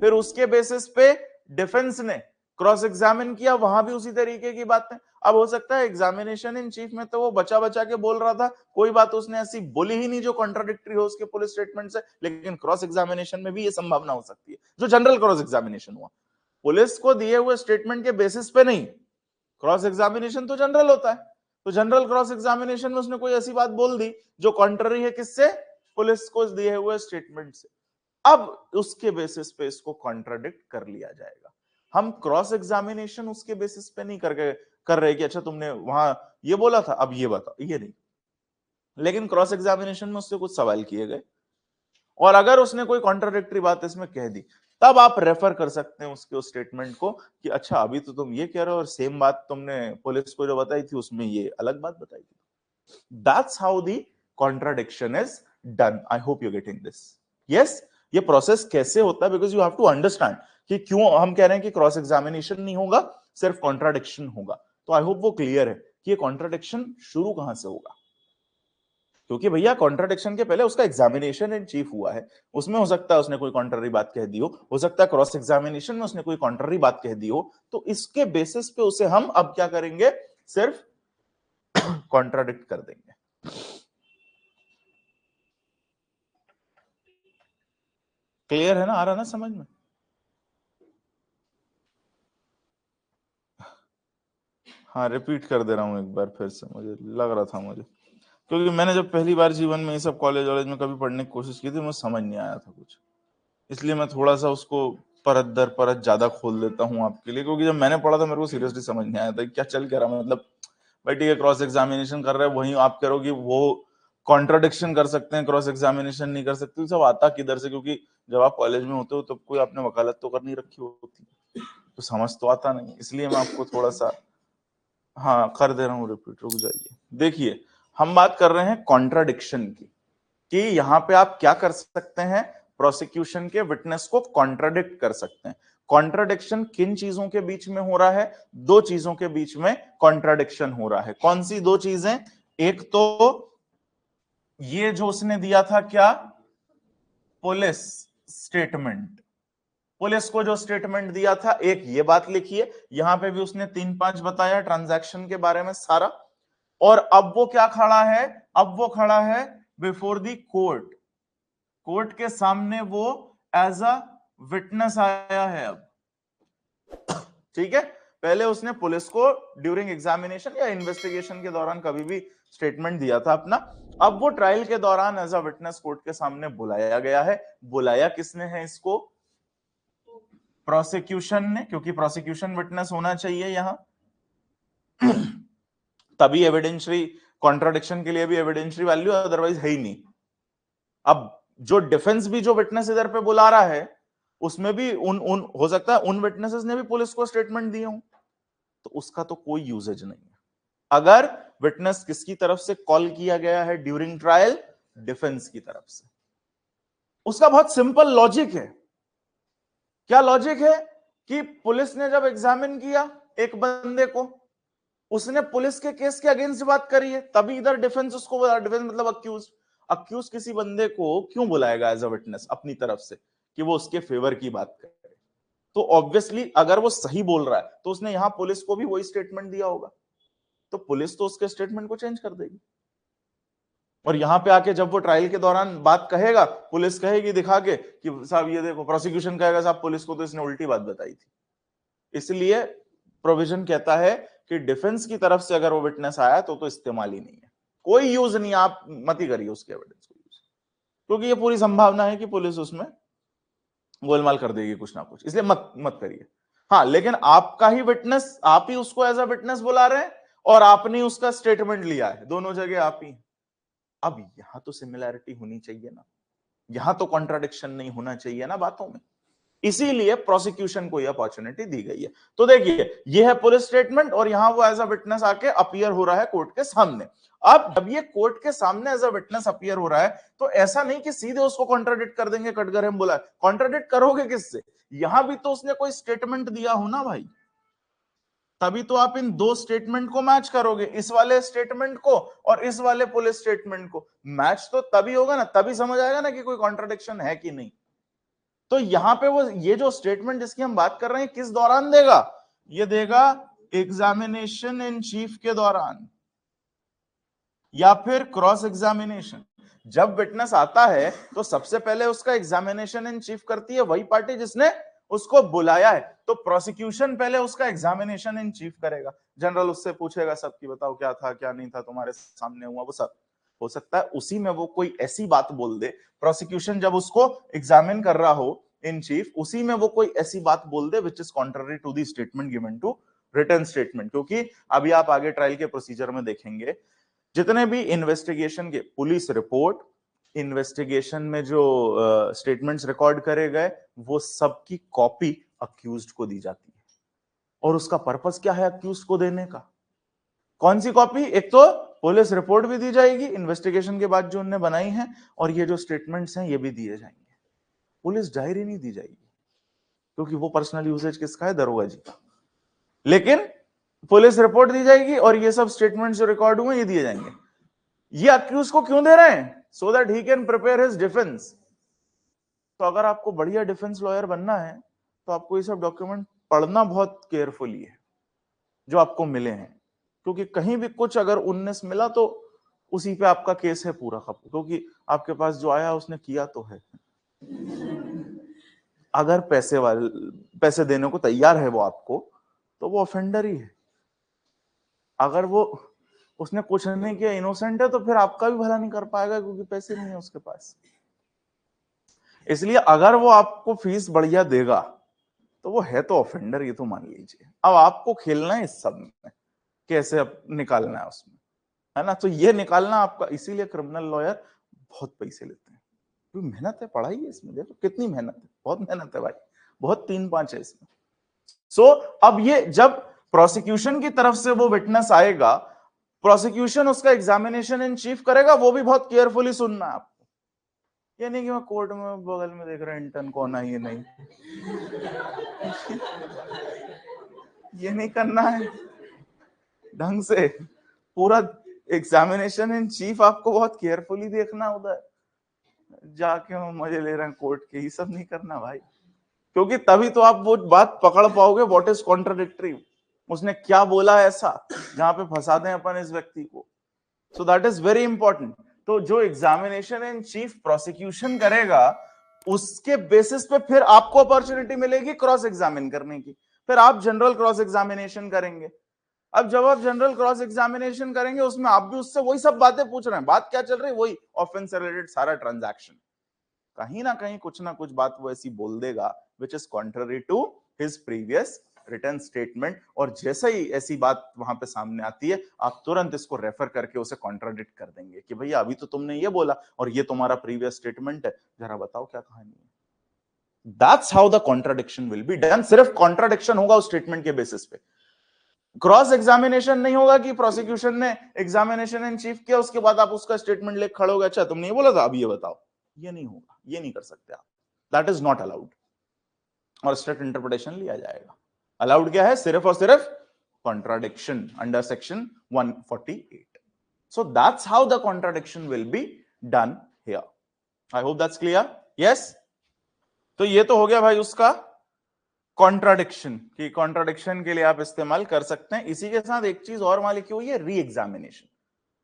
फिर उसके बेसिस पे डिफेंस ने क्रॉस एग्जामिन किया, वहां भी उसी तरीके की बातें। अब हो सकता है एग्जामिनेशन इन चीफ में तो वो बचा बचा के बोल रहा था, कोई बात उसने ऐसी बोली ही नहीं जो कॉन्ट्राडिक्टरी हो उसके पुलिस स्टेटमेंट से, लेकिन क्रॉस एग्जामिनेशन में भी ये संभावना हो सकती है। जो जनरल क्रॉस एग्जामिनेशन हुआ पुलिस को दिए हुए स्टेटमेंट के बेसिस पे नहीं, क्रॉस एग्जामिनेशन तो जनरल होता है, तो जनरल क्रॉस एग्जामिनेशन में उसने कोई ऐसी बात बोल दी जो कॉन्ट्ररी है किससे, पुलिस को दिए हुए स्टेटमेंट से। अब उसके बेसिस पे इसको कॉन्ट्राडिक्ट कर लिया जाएगा। हम क्रॉस एग्जामिनेशन उसके बेसिस पे नहीं कर रहे कि अच्छा तुमने वहां ये बोला था अब ये बताओ, ये नहीं। लेकिन क्रॉस एग्जामिनेशन में उससे कुछ सवाल किए गए और अगर उसने कोई कॉन्ट्राडिक्टरी बात इसमें कह दी, तब आप रेफर कर सकते हैं उसके उस स्टेटमेंट को कि अच्छा अभी तो तुम ये कह रहे हो और सेम बात तुमने पुलिस को जो बताई थी उसमें ये अलग बात बताई थी। That's how the contradiction is done. I hope you getting this. Yes, ये प्रोसेस कैसे होता है, because you have to understand कि क्यों हम कह रहे हैं कि क्रॉस एग्जामिनेशन नहीं होगा, सिर्फ कॉन्ट्राडिक्शन होगा। तो आई होप वो क्लियर है कि ये कॉन्ट्राडिक्शन शुरू कहां से होगा, क्योंकि भैया कॉन्ट्राडिक्शन के पहले उसका एग्जामिनेशन इन चीफ हुआ है, उसमें हो सकता है उसने कोई कॉन्ट्ररी बात कह दी हो सकता है क्रॉस एग्जामिनेशन में उसने कोई कॉन्ट्ररी बात कह दी हो, तो इसके बेसिस पे उसे हम अब क्या करेंगे, सिर्फ कॉन्ट्राडिक्ट कर देंगे। क्लियर है ना, आ रहा ना समझ में? हाँ, रिपीट कर दे रहा हूं एक बार फिर से, मुझे लग रहा था मुझे, क्योंकि मैंने जब पहली बार जीवन में ये सब कॉलेज वॉलेज में कभी पढ़ने की कोशिश की थी, मुझे समझ नहीं आया था कुछ, इसलिए मैं थोड़ा सा उसको परत दर परत ज्यादा खोल देता हूँ आपके लिए, क्योंकि जब मैंने पढ़ा था मेरे को सीरियसली समझ नहीं आया था क्या चल क्या रहा। मतलब भाई ठीक है, क्रॉस एग्जामिनेशन कर रहे हैं, वहीं आप करोगे वो कॉन्ट्राडिक्शन कर सकते हैं, क्रॉस एग्जामिनेशन नहीं कर सकते, सब आता किधर से? क्योंकि जब आप कॉलेज में होते हो तब कोई आपने वकालत तो करनी रखी होती, तो समझ तो आता नहीं, इसलिए मैं आपको थोड़ा सा हाँ कर दे रहा हूँ रिपीट। रुक जाइए, देखिए हम बात कर रहे हैं कॉन्ट्राडिक्शन की, कि यहां पे आप क्या कर सकते हैं, प्रोसिक्यूशन के विटनेस को कॉन्ट्राडिक्ट कर सकते हैं। कॉन्ट्राडिक्शन किन चीजों के बीच में हो रहा है? दो चीजों के बीच में कॉन्ट्राडिक्शन हो रहा है। कौन सी दो चीजें? एक तो ये जो उसने दिया था क्या, पुलिस स्टेटमेंट, पुलिस को जो स्टेटमेंट दिया था, एक ये बात लिखिए, यहां पे भी उसने 3-5 बताया ट्रांजैक्शन के बारे में सारा, और अब वो क्या खड़ा है, अब वो खड़ा है बिफोर दी कोर्ट, कोर्ट के सामने वो एज अ विटनेस आया है। अब ठीक है, पहले उसने पुलिस को ड्यूरिंग एग्जामिनेशन या इन्वेस्टिगेशन के दौरान कभी भी स्टेटमेंट दिया था अपना, अब वो ट्रायल के दौरान एज अ विटनेस कोर्ट के सामने बुलाया गया है। बुलाया किसने है इसको? प्रोसिक्यूशन ने, क्योंकि प्रोसिक्यूशन विटनेस होना चाहिए यहां, तभी एविडेंशियरी कॉन्ट्राडिक्शन के लिए भी एविडेंशियरी वैल्यू, अदरवाइज है ही नहीं। अब जो डिफेंस भी जो विटनेस इधर पे बुला रहा है उसमें भी उन हो सकता है उन विटनेसेस ने भी पुलिस को स्टेटमेंट दिए हों, तो उसका तो कोई यूजेज नहीं है। अगर विटनेस किसकी तरफ से कॉल किया गया है ड्यूरिंग ट्रायल, डिफेंस की तरफ से, उसका बहुत सिंपल लॉजिक है। क्या लॉजिक है कि पुलिस ने जब एग्जामिन किया एक बंदे को, उसने पुलिस के केस के अगेंस्ट बात करी है, तभी इधर डिफेंस उसको बोला, डिफेंस मतलब अक्यूज किसी बंदे को क्यों बुलाएगा एज अ विटनेस अपनी तरफ से कि वो उसके फेवर की बात करे? तो ऑब्वियसली अगर वो सही बोल रहा है तो उसने यहां पुलिस को भी वही स्टेटमेंट दिया होगा, तो पुलिस तो उसके स्टेटमेंट को चेंज कर देगी। और यहां पे आके जब वो ट्रायल के दौरान बात कहेगा, पुलिस कहेगी दिखा के कि साहब ये देखो, प्रोसिक्यूशन कहेगा साहब पुलिस को तो इसने उल्टी बात बताई थी। इसलिए प्रोविजन कहता है कि डिफेंस की तरफ से अगर वो विटनेस आया तो इस्तेमाल ही नहीं है, कोई यूज नहीं, आप मत ही करिए उसके एविडेंस को यूज, क्योंकि ये पूरी संभावना है कि पुलिस उसमें गोलमाल कर देगी कुछ ना कुछ, इसलिए मत करिए। हाँ, लेकिन आपका ही विटनेस, आप ही उसको एज अ विटनेस बुला रहे हैं और आपने उसका स्टेटमेंट लिया है, दोनों जगह आप ही। अब यहां तो सिमिलैरिटी होनी चाहिए ना, यहां तो कॉन्ट्राडिक्शन नहीं होना चाहिए ना बातों में, इसीलिए प्रोसिक्यूशन को यह अपॉर्चुनिटी दी गई है। तो देखिए, यह है पुलिस स्टेटमेंट और यहां वो एज अ विटनेस आके अपीयर हो रहा है कोर्ट के सामने। अब जब ये कोर्ट के सामने एज अ विटनेस अपीयर हो रहा है तो ऐसा नहीं कि सीधे उसको कॉन्ट्राडिक्ट कर देंगे, कटघरे में बोला, कॉन्ट्राडिक्ट करोगे किससे? यहां भी तो उसने कोई स्टेटमेंट दिया हो ना भाई, तभी तो आप इन दो स्टेटमेंट को मैच करोगे, इस वाले स्टेटमेंट को और इस वाले पुलिस स्टेटमेंट को। मैच तो तभी होगा ना, तभी समझ आएगा ना कि कोई कॉन्ट्राडिक्शन है कि नहीं। तो यहां पे वो ये जो स्टेटमेंट जिसकी हम बात कर रहे हैं किस दौरान देगा? ये देगा एग्जामिनेशन इन चीफ के दौरान या फिर क्रॉस एग्जामिनेशन। जब विटनेस आता है तो सबसे पहले उसका एग्जामिनेशन इन चीफ करती है वही पार्टी जिसने उसको बुलाया है, तो प्रोसिक्यूशन पहले उसका एग्जामिनेशन इन चीफ करेगा। जनरल उससे पूछेगा सब कि बताओ क्या था क्या नहीं था, तुम्हारे सामने हुआ वो सब। हो सकता है उसी में वो कोई ऐसी बात बोल दे, प्रोसिक्यूशन जब उसको एग्जामिन कर रहा हो इन चीफ, उसी में वो कोई ऐसी बात बोल दे which is contrary to the statement given to written statement. क्योंकि अभी आप आगे ट्रायल के प्रोसीजर में देखेंगे जितने भी इन्वेस्टिगेशन के पुलिस रिपोर्ट, इन्वेस्टिगेशन में जो स्टेटमेंट्स रिकॉर्ड करे गए, वो सब की कॉपी अक्यूज्ड को दी जाती है। और उसका पर्पस क्या है अक्यूज्ड को देने का? कौन सी कॉपी? एक तो पुलिस रिपोर्ट भी दी जाएगी इन्वेस्टिगेशन के बाद जो उन्होंने बनाई है, और ये जो स्टेटमेंट्स हैं ये भी दिए जाएंगे। पुलिस डायरी नहीं दी जाएगी क्योंकि वो पर्सनल यूसेज किसका है? दरोगा जी का। लेकिन पुलिस रिपोर्ट दी जाएगी और ये सब स्टेटमेंट्स जो रिकॉर्ड हुए ये दिए जाएंगे। ये अक्यूज को क्यों दे रहे हैं? So that he can prepare his defence. तो अगर आपको बढ़िया डिफेंस लॉयर बनना है तो आपको ये सब डॉक्यूमेंट पढ़ना बहुत केयरफुली है जो आपको मिले हैं, क्योंकि कहीं भी कुछ अगर 19 मिला तो उसी पे आपका केस है पूरा का, क्योंकि आपके पास जो आया उसने किया तो है। अगर पैसे देने को तैयार है वो आपको, तो वो ऑफेंडर ही है। अगर वो उसने कुछ नहीं किया, इनोसेंट है, तो फिर आपका भी भला नहीं कर पाएगा क्योंकि पैसे नहीं है उसके पास। इसलिए अगर वो आपको फीस बढ़िया देगा तो वो है तो ऑफेंडर, ये तो मान लीजिए। अब आपको खेलना है इस सब में, कैसे अब निकालना है उसमें, है ना? तो ये निकालना आपका, इसीलिए क्रिमिनल लॉयर बहुत पैसे लेते हैं, क्योंकि मेहनत है, पढ़ाई है इसमें। देखो कितनी मेहनत है, बहुत मेहनत है भाई, बहुत 3-5 है इसमें। सो अब ये जब प्रोसिक्यूशन की तरफ से वो विटनेस आएगा, प्रोसिक्यूशन उसका एग्जामिनेशन इन चीफ करेगा, वो भी बहुत केयरफुली सुनना है आपको। ये नहीं कि मैं कोर्ट में बगल में देख रहा इंटर्न कौन है, ये नहीं ये नहीं करना है। ढंग से पूरा एग्जामिनेशन इन चीफ आपको बहुत केयरफुली देखना, उधर जाके मजे ले रहे हैं कोर्ट के, ये सब नहीं करना भाई, क्योंकि तभी तो आप वो बात पकड़ पाओगे व्हाट इज कॉन्ट्राडिक्टरी, उसने क्या बोला ऐसा जहां पे फंसा दें अपन इस व्यक्ति को। So that is very important. तो जो एग्जामिनेशन इन चीफ प्रोसिक्यूशन करेगा, उसके बेसिस पे फिर आपको अपॉर्चुनिटी मिलेगी क्रॉस एग्जामिन करने की, फिर आप जनरल क्रॉस एग्जामिनेशन करेंगे। अब जब आप जनरल क्रॉस एग्जामिनेशन करेंगे, उसमें आप भी उससे वही सब बातें पूछ रहे हैं, बात क्या चल रही है? वही ऑफेंस रिलेटेड सारा ट्रांजैक्शन। कहीं ना कहीं कुछ ना कुछ बात वो ऐसी बोल देगा which is contrary to his previous written statement. और जैसे ही ऐसी बात वहां पे सामने आती है, आप तुरंत इसको रेफर करके उसे कॉन्ट्राडिक्ट कर देंगे कि भैया अभी तो तुमने ये बोला और ये तुम्हारा प्रीवियस स्टेटमेंट है, जरा बताओ क्या कहानी है। That's how the contradiction will be done. सिर्फ कॉन्ट्राडिक्शन होगा उस स्टेटमेंट के बेसिस पे, क्रॉस एग्जामिनेशन नहीं होगा कि प्रोसिक्यूशन ने एग्जामिनेशन इन चीफ किया, उसके बाद आप उसका स्टेटमेंट लेके खड़े हो गए, अच्छा तुमने ये बोला था अब ये बताओ। ये नहीं होगा, ये नहीं कर सकते आप, दैट इज नॉट अलाउड, और स्ट्रिक्ट इंटरप्रिटेशन लिया जाएगा। अलाउड क्या है? सिर्फ और सिर्फ contradiction under section 148। So that's how the contradiction will be done here. I hope that's clear. Yes, तो ये तो हो गया भाई उसका कॉन्ट्राडिक्शन, कि कॉन्ट्राडिक्शन के लिए आप इस्तेमाल कर सकते हैं। इसी के साथ एक चीज और वहां लिखी हुई है, री एग्जामिनेशन।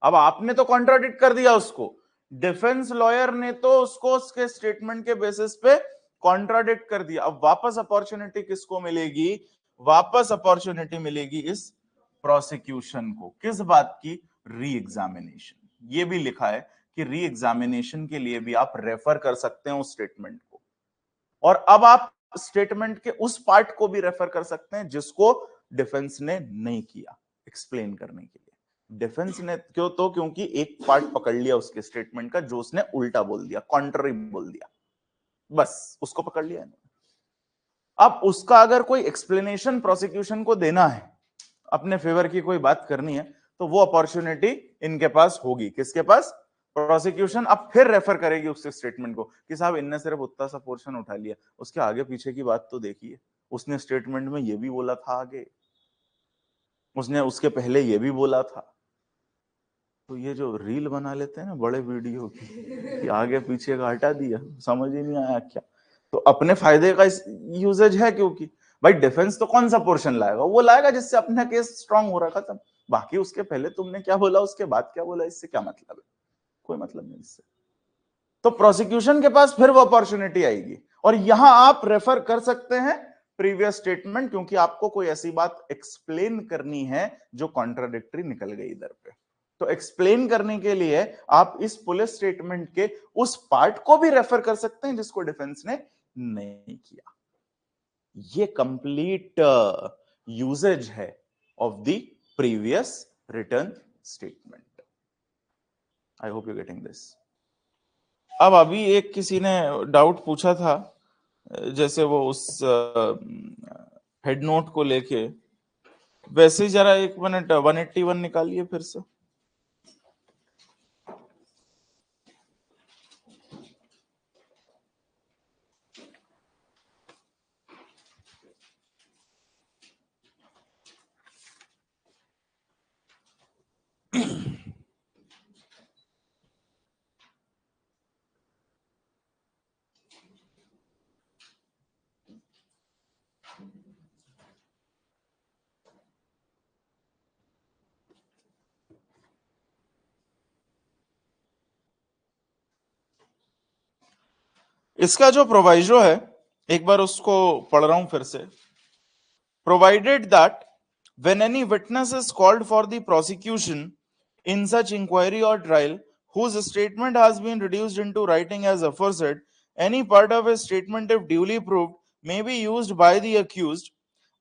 अब आपने तो कॉन्ट्राडिक्ट कर दिया उसको, डिफेंस लॉयर ने तो उसको उसके स्टेटमेंट के बेसिस पे कॉन्ट्राडिक्ट कर दिया। अब वापस अपॉर्चुनिटी किसको मिलेगी? वापस अपॉर्चुनिटी मिलेगी इस प्रोसिक्यूशन को। किस बात की? Re examination. ये भी लिखा है कि री एग्जामिनेशन के लिए भी आप रेफर कर सकते हैं उस स्टेटमेंट को, और अब आप स्टेटमेंट के उस पार्ट को भी रेफर कर सकते हैं जिसको डिफेंस ने नहीं किया एक्सप्लेन करने के लिए। डिफेंस ने क्यों? तो क्योंकि एक पार्ट पकड़ लिया उसके स्टेटमेंट का जो उसने उल्टा बोल दिया, कॉन्ट्ररी बोल दिया, बस उसको पकड़ लिया इन्होंने। अब उसका अगर कोई एक्सप्लेनेशन प्रोसिक्यूशन को देना है, अपने फेवर की कोई बात करनी है, तो वो अपॉर्चुनिटी इनके पास होगी। किसके पास? प्रोसिक्यूशन अब फिर रेफर करेगी उस स्टेटमेंट को कि साहब इनने सिर्फ उतना सा पोर्शन उठा लिया, उसके आगे पीछे की बात तो देखिए, उसने स्टेटमेंट में ये भी बोला था, आगे उसने उसके पहले ये भी बोला था। तो ये जो रील बना लेते हैं ना बड़े वीडियो की, कि आगे पीछे का हटा दिया, समझ ही नहीं आया क्या, तो अपने फायदे का यूजेज है, क्योंकि भाई डिफेंस तो कौन सा पोर्शन लाएगा? वो लाएगा जिससे अपना केस स्ट्रांग हो रहा था, बाकी उसके पहले तुमने क्या बोला, उसके बाद क्या बोला, इससे क्या मतलब है? कोई मतलब नहीं इससे। तो प्रोसिक्यूशन के पास फिर वो अपॉर्चुनिटी आएगी, और यहां आप रेफर कर सकते हैं प्रीवियस स्टेटमेंट, क्योंकि आपको कोई ऐसी बात एक्सप्लेन करनी है जो कॉन्ट्राडिक्टरी निकल गई इधर पे। तो एक्सप्लेन करने के लिए आप इस पुलिस स्टेटमेंट के उस पार्ट को भी रेफर कर सकते हैं जिसको डिफेंस ने नहीं किया। ये कंप्लीट यूजेज है of the previous return statement. I hope you getting this. अब अभी एक किसी ने डाउट पूछा था, जैसे वो उस हेड नोट को लेके, वैसे ही जरा एक मिनट 181 निकालिए फिर से। इसका जो प्रोवाइजो है, एक बार उसको पढ़ रहा हूं फिर से। Provided that when any witness is called for the prosecution in such inquiry or trial whose statement has been reduced into writing as aforesaid, any part of his statement, if duly proved, may be used by the accused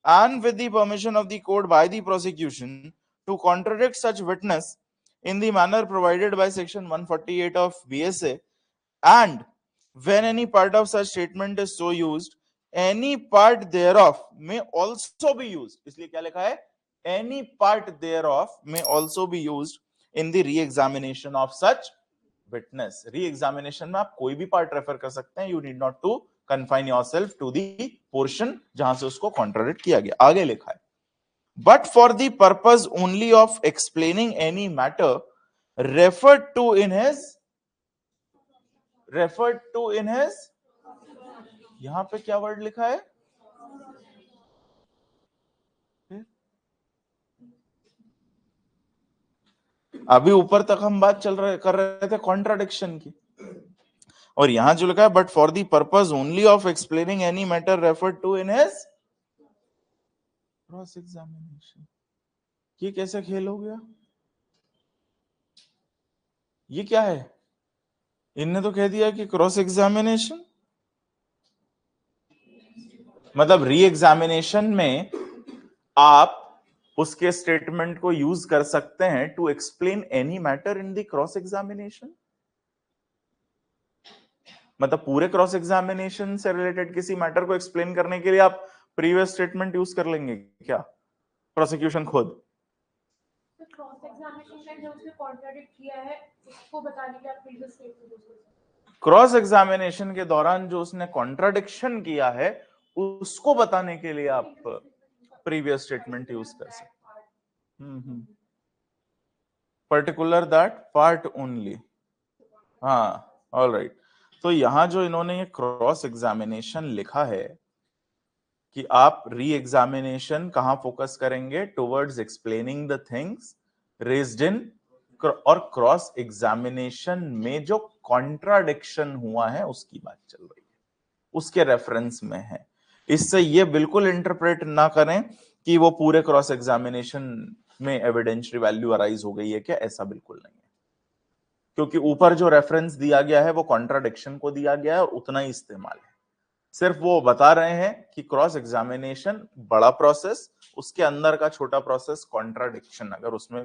and with the permission of the court by the prosecution to contradict such witness in the manner provided by section 148 of BSA, and when any part of such statement is so used, any part thereof may also be used। इसलिए क्या लिखा है? Any part thereof may also be used in the re-examination of such witness। re-examination में आप कोई भी part refer कर सकते हैं, you need not to confine yourself to the portion जहां से उसको contradict किया गया। आगे लिखा है, but for the purpose only of explaining any matter referred to in his यहां पे क्या वर्ड लिखा है? अभी ऊपर तक हम बात कर रहे थे कॉन्ट्राडिक्शन की, और यहां जो लिखा है but for the purpose only of explaining any matter referred to in his cross examination. ये कैसे खेल हो गया? ये क्या है? इनने तो कह दिया कि क्रॉस एग्जामिनेशन, मतलब री एग्जामिनेशन में आप उसके स्टेटमेंट को यूज कर सकते हैं to explain any matter in the cross examination. मतलब पूरे क्रॉस एग्जामिनेशन से रिलेटेड किसी मैटर को एक्सप्लेन करने के लिए आप प्रीवियस स्टेटमेंट यूज कर लेंगे क्या प्रोसिक्यूशन खुद? क्रॉस एग्जामिनेशन में जो उसने कॉन्ट्राडिक्ट किया है उसको बताने के आप प्रीवियस स्टेटमेंट यूज कर सकते हैं। क्रॉस एग्जामिनेशन के दौरान जो उसने कॉन्ट्राडिक्शन किया है उसको बताने के लिए आप प्रीवियस स्टेटमेंट यूज कर सकते हैं। Particular that part only. हाँ, ऑल राइट। तो यहां जो इन्होंने ये क्रॉस एग्जामिनेशन लिखा है कि आप री एग्जामिनेशन कहां फोकस करेंगे? Towards explaining the things raised in, और क्रॉस एग्जामिनेशन में जो कॉन्ट्राडिक्शन हुआ है उसकी बात चल रही है, उसके रेफरेंस में है। इससे ये बिल्कुल इंटरप्रेट ना करें कि वो पूरे क्रॉस एग्जामिनेशन में एविडेंशियरी वैल्यू अराइज हो गई है क्या, ऐसा बिल्कुल नहीं है। क्योंकि ऊपर जो रेफरेंस दिया गया है वो कॉन्ट्राडिक्शन को दिया गया है और उतना ही इस्तेमाल है। सिर्फ वो बता रहे हैं कि क्रॉस एग्जामिनेशन बड़ा प्रोसेस, उसके अंदर का छोटा प्रोसेस कॉन्ट्राडिक्शन, अगर उसमें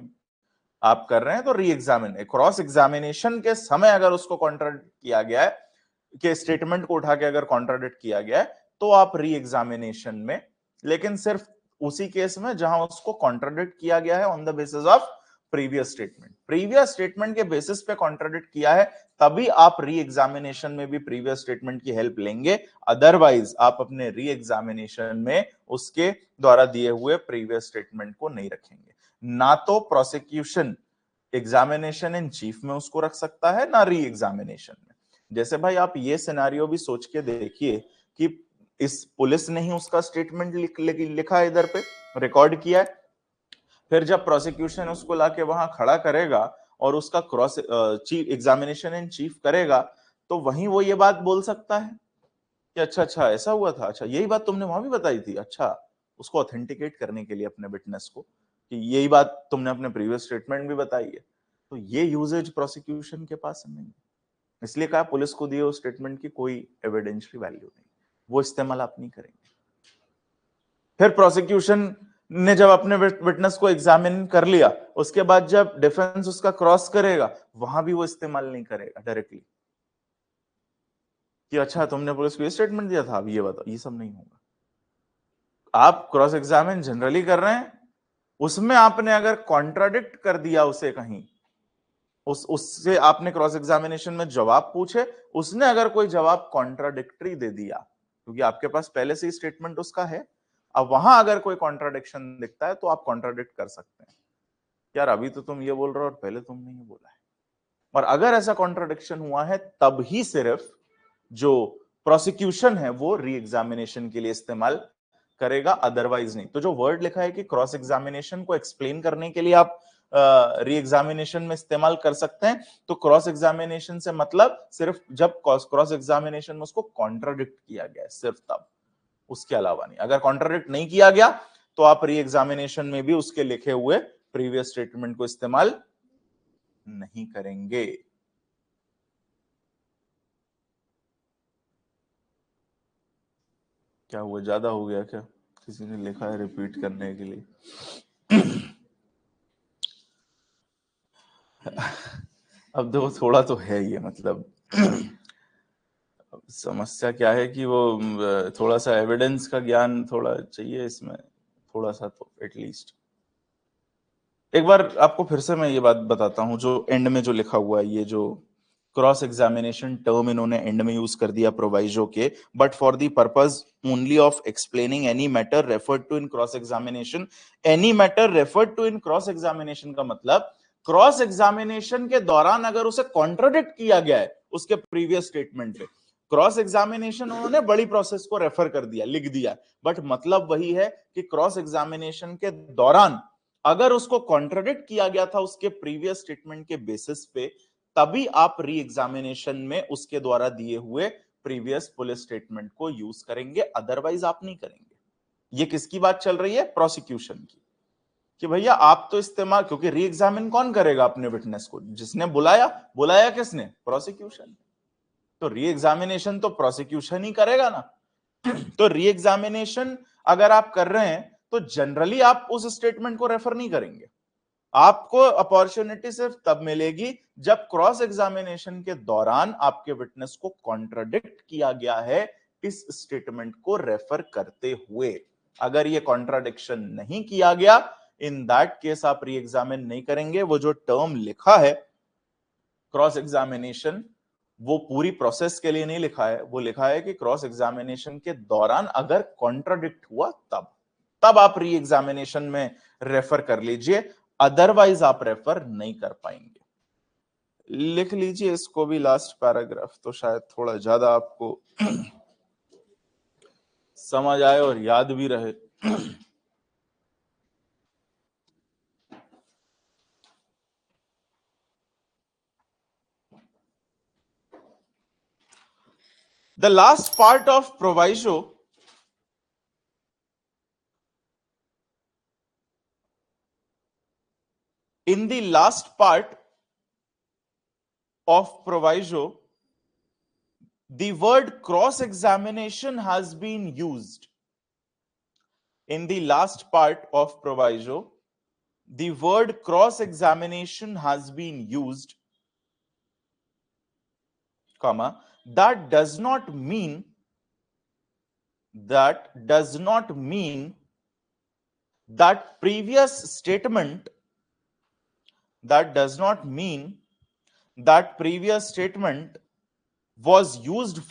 आप कर रहे हैं तो री एग्जामिन, क्रॉस एग्जामिनेशन के समय अगर उसको कॉन्ट्राडिक्ट किया गया है, के स्टेटमेंट को उठा के अगर कॉन्ट्राडिक्ट किया गया है तो आप री एग्जामिनेशन में, लेकिन सिर्फ उसी केस में जहां उसको कॉन्ट्राडिक्ट किया गया है on the basis of previous statement. Previous statement के बेसिस पे कॉन्ट्राडिक्ट किया है तभी आप री एग्जामिनेशन में भी प्रीवियस स्टेटमेंट की हेल्प लेंगे, अदरवाइज आप अपने री एग्जामिनेशन में उसके द्वारा दिए हुए प्रीवियस स्टेटमेंट को नहीं रखेंगे। ना तो प्रोसिक्यूशन एग्जामिनेशन इन चीफ में उसको रख सकता है, ना री एग्जामिनेशन में। जैसे भाई आप ये सिनेरियो भी सोच के देखिए कि इस पुलिस ने ही उसका स्टेटमेंट लिखा है, इधर पे रिकॉर्ड किया है, फिर जब प्रोसिक्यूशन उसको लाके वहां खड़ा करेगा और उसका cross chief examination in chief करेगा तो वहीं वो ये बात बोल सकता है कि अच्छा ऐसा हुआ था, अच्छा यही बात तुमने वहां भी बताई थी, अच्छा उसको ऑथेंटिकेट करने के लिए अपने विटनेस को कि यही बात तुमने अपने प्रीवियस स्टेटमेंट भी बताई है। तो ये यूजेज प्रोसिक्यूशन के पास नहीं, इसलिए कहा पुलिस को दिए उस स्टेटमेंट की कोई एविडेंशियरी वैल्यू नहीं, वो इस्तेमाल आप नहीं करेंगे। फिर प्रोसिक्यूशन ने जब अपने विटनेस को एग्जामिन कर लिया, उसके बाद जब डिफेंस उसका क्रॉस करेगा वहां भी वो इस्तेमाल नहीं करेगा डायरेक्टली कि अच्छा तुमने पुलिस को ये स्टेटमेंट दिया था, अब ये बताओ, ये सब नहीं होगा। आप क्रॉस एग्जामिन जनरली कर रहे हैं, उसमें आपने अगर कॉन्ट्राडिक्ट कर दिया उसे कहीं, उससे आपने क्रॉस एग्जामिनेशन में जवाब पूछे, उसने अगर कोई जवाब कॉन्ट्राडिक्टरी दे दिया, क्योंकि आपके पास पहले से ही स्टेटमेंट उसका है, अब वहां अगर कोई कॉन्ट्राडिक्शन दिखता है तो आप कॉन्ट्राडिक्ट कर सकते हैं, यार अभी तो तुम ये बोल रहे हो और पहले तुमने ये बोला है। और अगर ऐसा कॉन्ट्राडिक्शन हुआ है तब ही सिर्फ जो प्रोसिक्यूशन है वो री एग्जामिनेशन के लिए इस्तेमाल करेगा, अदरवाइज नहीं। तो जो वर्ड लिखा है कि क्रॉस एग्जामिनेशन को एक्सप्लेन करने के लिए आप री एग्जामिनेशन में इस्तेमाल कर सकते हैं, तो क्रॉस एग्जामिनेशन से मतलब सिर्फ जब क्रॉस एग्जामिनेशन में उसको कॉन्ट्राडिक्ट किया गया है, सिर्फ तब, उसके अलावा नहीं। अगर कॉन्ट्राडिक्ट नहीं किया गया तो आप री एग्जामिनेशन में भी उसके लिखे हुए प्रीवियस स्टेटमेंट को इस्तेमाल नहीं करेंगे। क्या हुआ, ज्यादा हो गया क्या? किसी ने लिखा है रिपीट करने के लिए। अब देखो थोड़ा तो है ये, मतलब समस्या क्या है कि वो थोड़ा सा एविडेंस का ज्ञान थोड़ा चाहिए इसमें, थोड़ा सा तो एटलीस्ट। एक बार आपको फिर से मैं ये बात बताता हूं, जो एंड में जो लिखा हुआ है, ये जो क्रॉस एग्जामिनेशन टर्म इन्होंने एंड में यूज कर दिया प्रोवाइजो के, but for the purpose only of explaining any matter referred to in cross examination. Any matter referred to in cross examination का मतलब क्रॉस एग्जामिनेशन के दौरान अगर उसे कॉन्ट्राडिक्ट किया गया है उसके प्रीवियस स्टेटमेंट पे, क्रॉस एग्जामिनेशन उन्होंने बड़ी प्रोसेस को रेफर कर दिया, लिख दिया, बट मतलब वही है कि क्रॉस एग्जामिनेशन के दौरान अगर उसको कॉन्ट्राडिक्ट किया गया था उसके प्रीवियस स्टेटमेंट के बेसिस पे, तभी आप री एग्जामिनेशन में उसके द्वारा दिए हुए प्रीवियस पुलिस स्टेटमेंट को यूज करेंगे, अदरवाइज आप नहीं करेंगे। ये किसकी बात चल रही है? प्रोसिक्यूशन की, कि भैया आप तो इस्तेमाल, क्योंकि री एग्जामिन कौन करेगा अपने विटनेस को? जिसने बुलाया किसने? प्रोसिक्यूशन। तो री एग्जामिनेशन तो प्रोसिक्यूशन ही करेगा ना, तो री एग्जामिनेशन अगर आप कर रहे हैं तो जनरली आप उस स्टेटमेंट को रेफर नहीं करेंगे। आपको अपॉर्चुनिटी सिर्फ तब मिलेगी जब क्रॉस एग्जामिनेशन के दौरान आपके विटनेस को कॉन्ट्राडिक्ट किया गया है इस स्टेटमेंट को रेफर करते हुए। अगर ये कॉन्ट्राडिक्शन नहीं किया गया, इन दैट केस आप री एग्जामिन नहीं करेंगे। वो जो टर्म लिखा है क्रॉस एग्जामिनेशन, वो पूरी प्रोसेस के लिए नहीं लिखा है, वो लिखा है कि क्रॉस एग्जामिनेशन के दौरान अगर कॉन्ट्राडिक्ट हुआ तब आप री एग्जामिनेशन में रेफर कर लीजिए, अदरवाइज आप रेफर नहीं कर पाएंगे। लिख लीजिए इसको भी, लास्ट पैराग्राफ, तो शायद थोड़ा ज्यादा आपको समझ आए और याद भी रहे। The last part of proviso in the last part of proviso, the word cross examination has been used. In the last part of proviso, the word cross examination has been used, comma, that does not mean that previous statement was used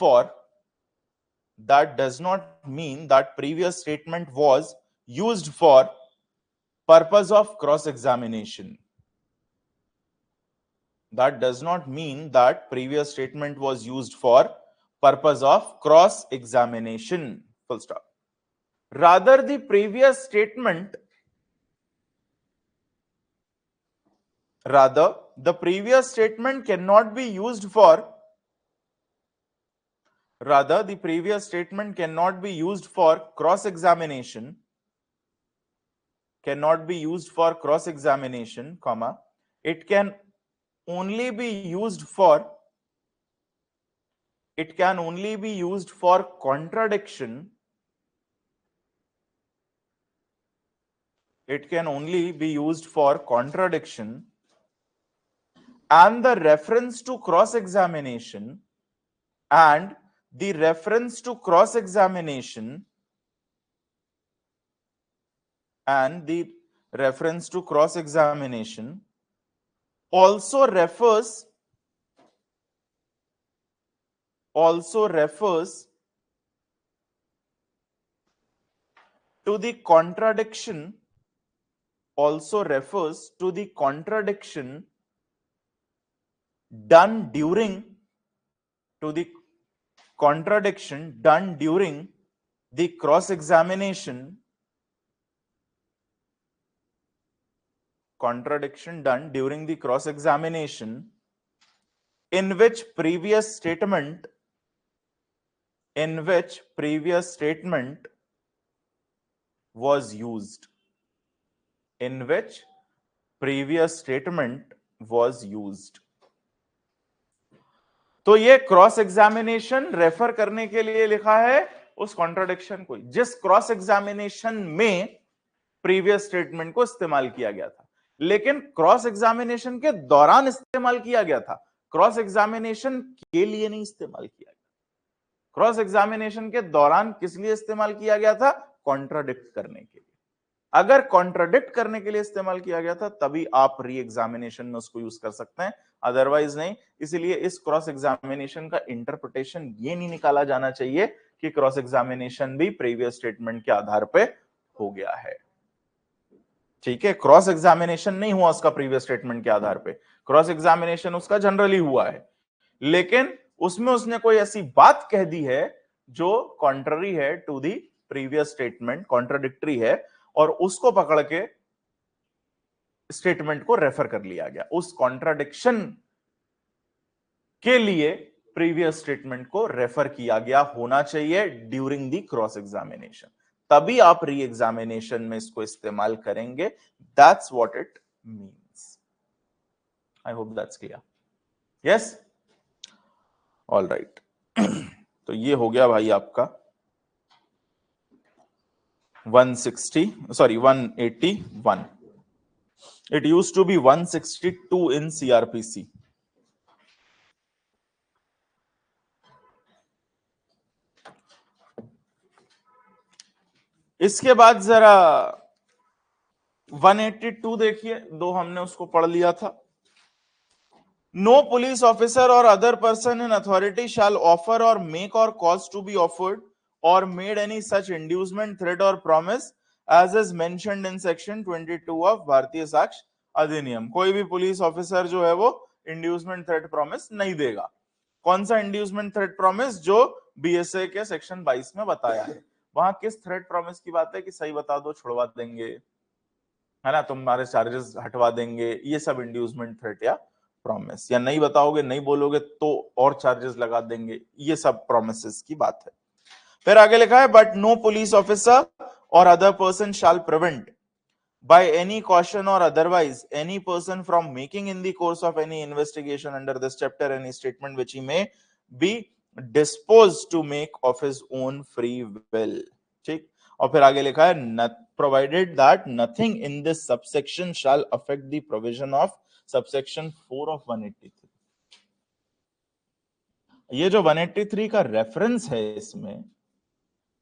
for purpose of cross examination. That does not mean that previous statement was used for purpose of cross examination. Full stop. Rather, the previous statement cannot be used for cross examination, comma, it can only be used for contradiction. And the reference to cross examination also refers to the contradiction done during the cross examination, in which previous statement was used. तो ये cross examination refer करने के लिए लिखा है उस contradiction को जिस क्रॉस एग्जामिनेशन में प्रीवियस स्टेटमेंट को इस्तेमाल किया गया था, लेकिन क्रॉस एग्जामिनेशन के दौरान इस्तेमाल किया गया था, क्रॉस एग्जामिनेशन के लिए नहीं इस्तेमाल किया गया। क्रॉस एग्जामिनेशन के दौरान किस लिए इस्तेमाल किया गया था? कॉन्ट्राडिक्ट करने के लिए। अगर कॉन्ट्राडिक्ट करने के लिए इस्तेमाल किया गया था तभी आप री एग्जामिनेशन में उसको यूज कर सकते हैं, अदरवाइज नहीं। इसलिए इस क्रॉस एग्जामिनेशन का इंटरप्रिटेशन ये नहीं निकाला जाना चाहिए कि क्रॉस एग्जामिनेशन भी प्रीवियस स्टेटमेंट के आधार पे हो गया है। ठीक है, क्रॉस एग्जामिनेशन नहीं हुआ उसका प्रीवियस स्टेटमेंट के आधार पे, क्रॉस एग्जामिनेशन उसका जनरली हुआ है, लेकिन उसमें उसने कोई ऐसी बात कह दी है जो कॉन्ट्ररी है to the previous statement, contradictory है, और उसको पकड़ के स्टेटमेंट को रेफर कर लिया गया। उस कॉन्ट्राडिक्शन के लिए प्रीवियस स्टेटमेंट को रेफर किया गया होना चाहिए ड्यूरिंग द क्रॉस एग्जामिनेशन, तभी आप री एग्जामिनेशन में इसको इस्तेमाल करेंगे। That's what it means. I hope that's clear. Yes, all right. तो ये हो गया भाई आपका 181. It used to be 162 in CRPC. इसके बाद जरा 182 देखिए, दो हमने उसको पढ़ लिया था। No police officer or other person in authority shall offer or make or cause to be offered or made any such inducement, threat or promise as is mentioned in section 22 of भारतीय साक्ष्य अधिनियम। कोई भी police officer जो है वो inducement threat promise नहीं देगा। कौन सा इंड्यूसमेंट थ्रेट प्रॉमिस? जो बीएसए के सेक्शन 22 में बताया है। वहां किस थ्रेट प्रॉमिस की बात है कि सही बता दो, छुड़वा देंगे, है ना, तुम्हारे चार्जेस हटवा देंगे, ये सब इंड्यूसमेंट थ्रेट या प्रॉमिस, या नहीं बताओगे, नहीं बोलोगे तो और चार्जेस लगा देंगे, ये सब प्रॉमिसेस की बात है। फिर आगे लिखा है, बट नो पुलिस ऑफिसर और other person shall prevent by any caution or otherwise any person from making in the course of any investigation under this chapter any statement which he may be disposed to make of his own free will। ठीक, और फिर आगे लिखा है, provided that nothing in this subsection shall affect the provision of subsection 4 of 183। ये जो 183 का reference है इसमें,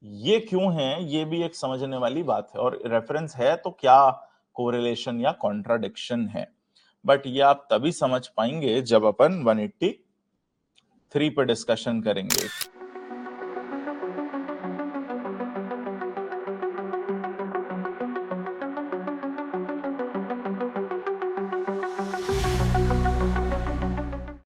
ये क्यों है, ये भी एक समझने वाली बात है। और रेफरेंस है तो क्या कोरिलेशन या कॉन्ट्राडिक्शन है, बट ये आप तभी समझ पाएंगे जब अपन 183 पे डिस्कशन करेंगे।